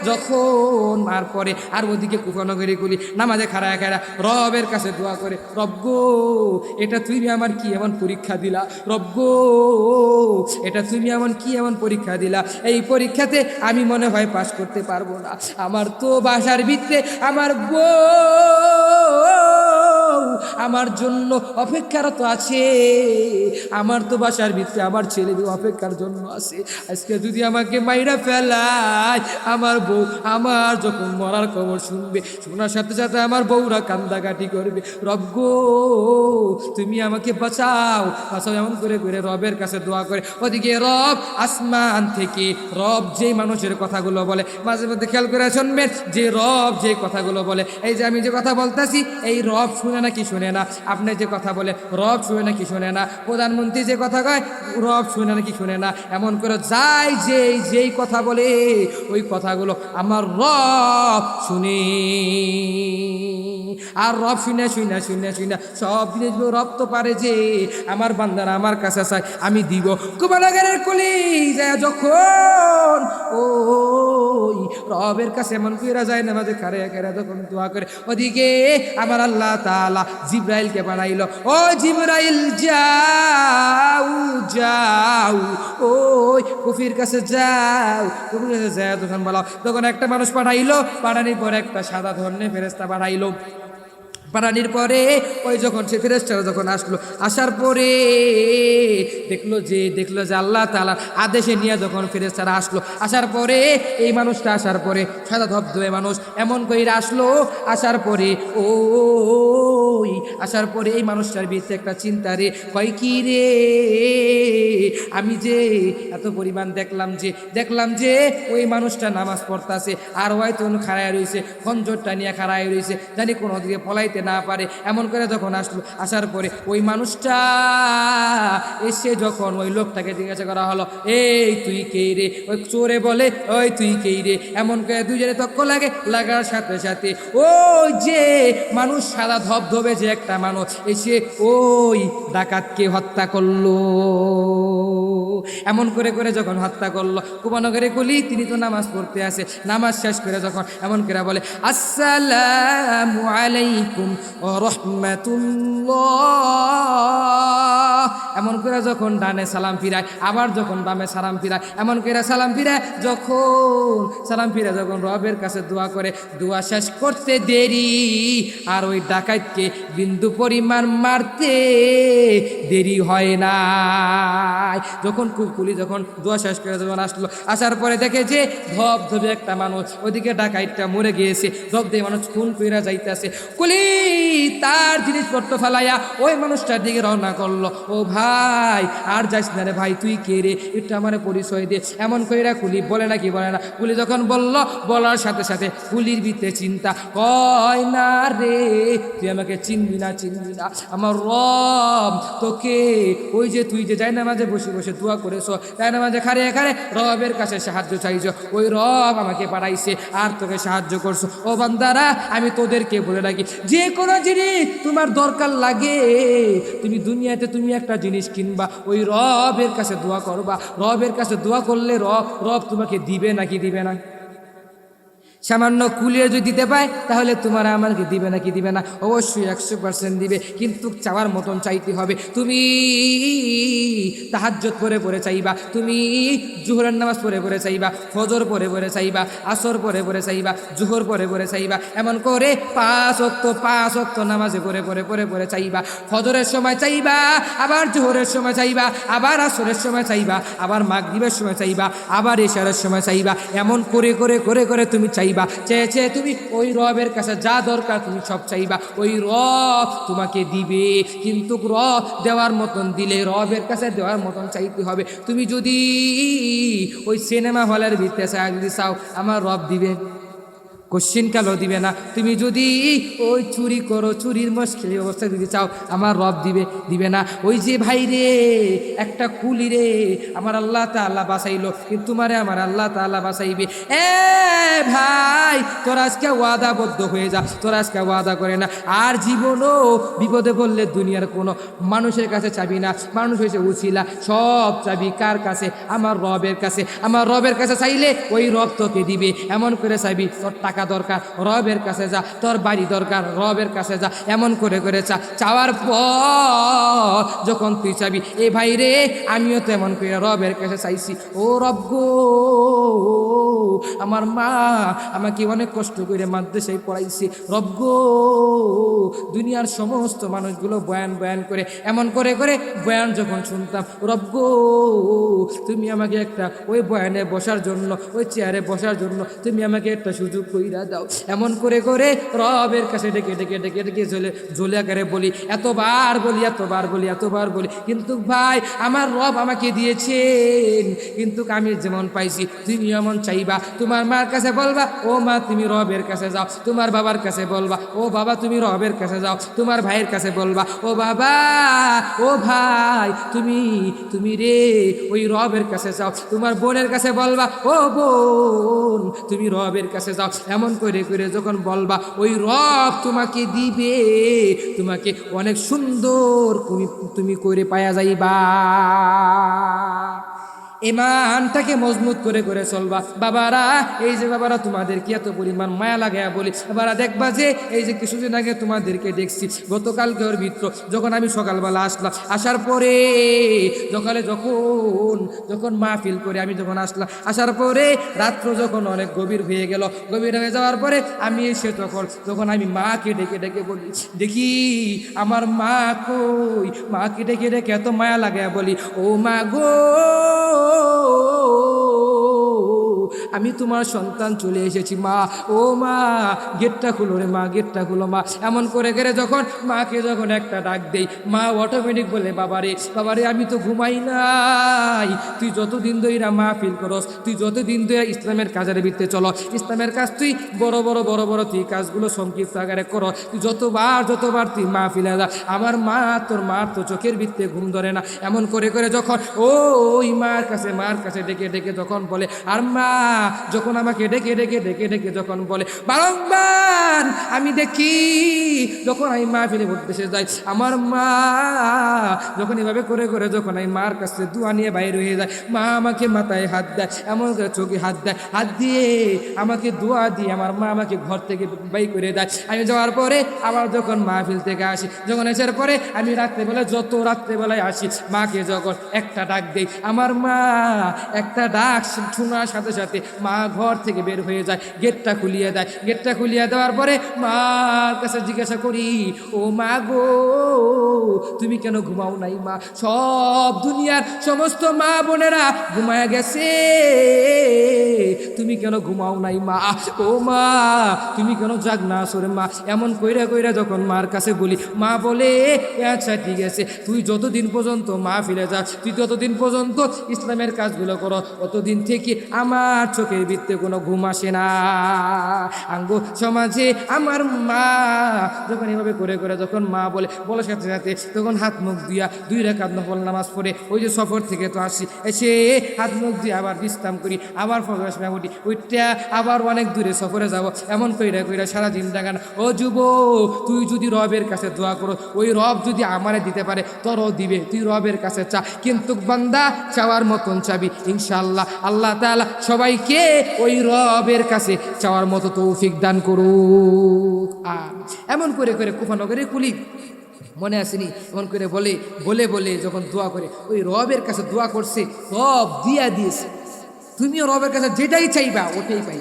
যখন আর পরে আর ওদিকে কুফানগরী গুলি নামাজে খাড়া রবের কাছে দোয়া করে, রব গো, এটা তুমি আমার কি এমন পরীক্ষা দিলা, রব গো, এটা তুমি এমন কি এমন পরীক্ষা দিলা, এই পরীক্ষাতে আমি মনে হয় পাশ করতে পারবো না, আমার তো বাসার ভিতরে আমার আমার জন্য অপেক্ষারত আছে, আমার তো বাসার ভিতরে আমার ছেলে অপেক্ষার জন্য আছে, আজকে যদি আমাকে মাইরা ফেলায় আমার বউ আমার যখন মরার খবর শুনবে, শোনার সাথে সাথে আমার বউরা কান্দাকাটি করবে, রব গো তুমি আমাকে বাঁচাও। এমন করে রবের কাছে দোয়া করে, ওদিকে রব আসমান থেকে রব যে মানুষের কথাগুলো বলে, মাঝে মধ্যে খেয়াল করে শুনবেন যে রব যে কথাগুলো বলে, এই যে আমি যে কথা বলতেছি এই রব শুনে নাকি শুনে না, আপনি যে কথা বলে রব শুনে নাকি শুনে না, প্রধানমন্ত্রী যে কথা কয় রব শুনে নাকি শুনে না, এমন করে যাই যেই কথা বলে ওই কথাগুলো আমার রব শুনে, আর রব শুনে সব জিনিসগুলো রব তো পারে যে আমার বান্দারা আমার কাছে চায় আমি দিব। কুমারনগরের কলি যায় যখন ওই রবের কাছে এমন কইরা যায় না, মাঝে খারে যখন দোয়া করে, ওদিকে আমার আল্লাহ তাআলা জিবরাইলকে বানাইলো, ও জিবরাইল যাও ওই কফির কাছে যাও, কফির কাছে যায় তখন বলো, তখন একটা মানুষ পাঠাইলো, পাঠানোর পরে একটা সাদা ধরনের ফেরেশতা পাঠাইলো, পাঠানির পরে ওই যখন সে ফেরেশতারা যখন আসার পরে দেখলো যে আল্লাহ তাআলার আদেশে নিয়ে যখন ফেরেশতারা আসার পরে এই মানুষটা আসার পরে সাদা ধবধবে মানুষ এমন করে আসার পরে এই মানুষটার ভিতরে একটা চিন্তা রে, কয় কি রে আমি যে এত পরিমাণ দেখলাম যে ওই মানুষটা নামাজ পড়তাছে আর হয়তো খাড়ায় রয়েছে, খঞ্জরটা নিয়ে খাড়ায় রয়েছে, জানি কোনো দিকে পলাইতে না পারে। এমন করে যখন আসার পরে ওই মানুষটা এসে যখন ওই লোকটাকে জিজ্ঞাসা করা হলো, এই তুই কে রে, ওই চোরে বলে ওই তুই কে রে, এমন করে দুজনে তক্ক লাগার সাথে সাথে ওই যে মানুষ সাদা ধবধবে যে একটা মানুষ এসে ওই ডাকাতকে হত্যা করলো। এমন করে যখন হত্যা করলো, কুমারনগরে কলি তিনি তো নামাজ পড়তে আসে, নামাজ শেষ করে যখন এমন করে বলে আসসালামু আলাইকুম ওয়া রাহমাতুল্লাহ, এমন করে যখন ডানে সালাম ফিরায়, আবার যখন বামে সালাম ফিরায়, এমন করে সালাম ফিরায় যখন রবের কাছে দোয়া করে, দোয়া শেষ করতে দেরি আর ওই ডাকাতকে বিন্দু পরিমাণ মারতে দেরি হয় না। যখন কুকুলি যখন দোয়া শেষ করে যখন আসার পরে দেখে যে ধবধবে একটা মানুষ, ওদিকে ডাকাতটা মরে গিয়েছে, ধবধবে মানুষ খুন কইরা যাইতেছে, কুলি তার জিনিসপত্র ফেলাইয়া ওই মানুষটার দিকে রওনা করলো, ও ভাই আর যাইস না রে ভাই, তুই কে রে, একটু আমার পরিচয় দে। এমন কইরা কুলি বলে না কুলি যখন বলার সাথে সাথে কুলির ভিতরে চিন্তা, কয় না রে তুই আমাকে চিনবি না, আমার রব তোকে ওই যে তুই যে যাই না মাঝে বসে দোয়া করেছো, তাই না মাঝে খারে রবের কাছে সাহায্য চাইছো, ওই রব আমাকে পাঠাইছে আর তোকে সাহায্য করছো। ও বান্দারা আমি তোদেরকে বলে রাখি, যে কোনো জিনিস তোমার দরকার লাগে, তুমি দুনিয়াতে তুমি একটা জিনিস কিনবা, ওই রবের কাছে দোয়া করবা, রবের কাছে দোয়া করলে রব তোমাকে দিবে নাকি দিবে না? সামান্য কুলিয়ে যদি দিতে পায় তাহলে তোমার আমাকে দিবে না কি দিবে না? অবশ্যই 100% দিবে, কিন্তু চাওয়ার মতন চাইতে হবে। তুমি তাহাজ্জুদ পড়ে পড়ে চাইবা, তুমি জোহরের নামাজ পড়ে পড়ে চাইবা, ফজর পড়ে পড়ে চাইবা, আসর পড়ে পড়ে চাইবা, জোহর পড়ে পড়ে চাইবা, এমন করে 5 ওয়াক্ত নামাজে পড়ে পড়ে পড়ে পড়ে চাইবা। ফজরের সময় চাইবা, আবার জোহরের সময় চাইবা, আবার আসরের সময় চাইবা, আবার মাগরিবের সময় চাইবা, আবার ইশারের সময় চাইবা। এমন করে করে করে করে তুমি চাইবা, চেয়ে তুমি ওই রবের কাছে যা দরকার তুমি সব চাইবা, ওই রব তোমাকে দিবে। কিন্তু রব দেওয়ার মতন দিলে রবের কাছে দেওয়ার মতন চাইতে হবে। তুমি যদি ওই সিনেমা হলের ভিতরে চাও, আমার রব দিবে? কোশ্চিন কালও দিবে না। তুমি যদি ওই চুরি করো, চুরির মুশকিল অবস্থা যদি চাও, আমার রব দিবে না। ওই যে ভাই রে, একটা কুলি রে আমার আল্লাহ তাআলা বাঁচাইলো, কিন্তু তোমারে আমার আল্লাহ তাআলা বাঁচাইবে। এ ভাই, তোর আজকে ওয়াদাবদ্ধ হয়ে যা, তোর আজকে ওয়াদা করে না, আর জীবনও বিপদে পড়লে দুনিয়ার কোনো মানুষের কাছে চাবি না। মানুষ হয়েছে উছিলা, সব চাবি কার কাছে? আমার রবের কাছে। আমার রবের কাছে চাইলে ওই রব তোকে দিবে। এমন করে চাবি, তোর টাকা দরকার, রবের কাছে যা, তোর বাড়ি দরকার, রবের কাছে যা, এমন করে করে চাওয়ার পর যখন তুই চাবি, এ ভাই রে আমিও তো এমন করে রবের কাছে চাইছি, ও রব গো, আমার মা আমাকে অনেক কষ্ট করে মাদ্রাসায় পড়াইছে, রব গো, দুনিয়ার সমস্ত মানুষগুলো বয়ান করে এমন করে করে বয়ান যখন শুনতাম, রব গো তুমি আমাকে একটা ওই বয়ানে বসার জন্য, ওই চেয়ারে বসার জন্য তুমি আমাকে একটা সুযোগ কইরা দাও। এমন করে করে রবের কাছে ডেকে ডেকে ডেকে ডেকে ঝোলে আকারে বলি, এতবার বলি, কিন্তু ভাই আমার রব আমাকে দিয়েছেন, কিন্তু আমি যেমন পাইছি তুমি এমন চাইবা। তোমার মার কাছে বলবা, ও মা তুমি রবের কাছে যাও। তোমার বাবার কাছে বলবা, ও বাবা তুমি রবের কাছে যাও। তোমার ভাইয়ের কাছে বলবা, ও বাবা, ও ভাই তুমি রে ওই রবের কাছে যাও। তোমার বোনের কাছে বলবা, ও বোন তুমি রবের কাছে যাও। এমন করে করে যখন বলবা, ওই রব তোমাকে দিবে, তোমাকে অনেক সুন্দর তুমি করে পায়া যাইবা। ইমানটাকে মজবুত করে করে চলবা। বাবারা, এই যে বাবারা তোমাদেরকে এত পরিমাণ মায়া লাগায়া বলি, বাবারা দেখবা যে এই যে কিছুদিন আগে তোমাদেরকে দেখছি, গতকালকের ভিতর যখন আমি সকালবেলা আসলাম, আসার পরে সকালে যখন মাহফিল করে আমি যখন আসলাম, আসার পরে রাত্র যখন অনেক গভীর হয়ে গেল, গভীর হয়ে যাওয়ার পরে আমি এসে তখন আমি মাকে ডেকে ডেকে বলি, দেখি আমার মা কই, মাকে ডেকে ডেকে এত মায়া লাগায়া বলি, ও মা গো, আমি তোমার সন্তান চলে এসেছি মা, ও মা গেটটা খুলো রে মা, গেটটা খুলো মা। এমন করে করে যখন মাকে যখন একটা ডাক দেই, মা অটোমেটিক বলে, বাবারে আমি তো ঘুমাই নাই, তুই যতদিন ধরে মাহফিল করস, তুই যতদিন ধরে ইসলামের কাজের ভিত্তিতে চলো, ইসলামের কাজ তুই বড় বড় তুই কাজগুলো সংক্ষিপ্ত আকারে করো, তুই যতবার তুই মাহফিলে যা, আমার মা তোর মার তো চোখের ভিত্তিতে ঘুম ধরে না। এমন করে করে যখন ওই মার কাছে ডেকে ডেকে যখন বলে, আর মা যখন আমাকে ডেকে ডেকে ডেকে ডেকে যখন বলে বারংবার, আমি দেখি যখন আমি মাহফিলে উদ্দেশ্যে যাই, আমার মা যখন এভাবে করে করে যখন আমি মার কাছে দোয়া নিয়ে বাইরে হয়ে যায়, মা আমাকে মাথায় হাত দেয়, এমন করে চোখে হাত দেয়, হাত দিয়ে আমাকে দোয়া দিয়ে আমার মা আমাকে ঘর থেকে বাই করে দেয়। আমি যাওয়ার পরে আবার যখন মাহফিল থেকে আসি, যখন আসার পরে আমি রাত্রেবেলায় আসি, মাকে যখন একটা ডাক দেই, আমার মা একটা ডাক শোনার সাথে সাথে মা ঘর থেকে বের হয়ে যায়, গেটটা খুলিয়ে দেয়। গেটটা খুলিয়ে দেওয়ার পরে মার কাছে জিজ্ঞাসা করি, ও মা গো তুমি কেন ঘুমাও নাই মা? সব দুনিয়ার সমস্ত মা বোনেরা ঘুমায়া গেছে, তুমি কেন ঘুমাও নাই মা? ও মা তুমি কেন জাগ না আসরে মা? এমন কইরা কইরা যখন মার কাছে বলি, মা বলে, আচ্ছা ঠিক আছে, তুই যতদিন পর্যন্ত মা ফিরে যাস, তুই ততদিন পর্যন্ত ইসলামের কাজগুলো করো, ততদিন থেকে আমার চোখের ভিত্তে কোনো ঘুম আসে না। আঙ্গ সমাজে আমার মা যখন এভাবে করে করে যখন মা বলার সাথে সাথে তখন হাত মুখ দিয়া 2 রাকাত নফল নামাজ পড়ে, ওই যে সফর থেকে তো আসি, এসে হাত মুখ দিয়ে আবার বিশ্রাম করি, আবার ফজর না উঠি, উঠটা আবার অনেক দূরে সফরে যাব, এমন কইরা কইরা সারা জিন্দাগান। ও যুব, তুই যদি রবের কাছে দোয়া করো, ওই রব যদি আমারে দিতে পারে তোরও দিবে, তুই রবের কাছে চা, কিন্তু বান্দা চাওয়ার মতন চাবি, ইনশাআল্লাহ আল্লাহ তাআলা সবাইকে ওই রবের কাছে চাওয়ার মতো তৌফিক দান করুক। এমন করে করে কুফানগরের কুলি মনে আসেনি, এমন করে বলে বলে বলে যখন দোয়া করে ওই রবের কাছে দোয়া করছে, রব দিয়া দিয়েছে। তুমিও রবের কাছে যেটাই চাইবা ওটাই পাই।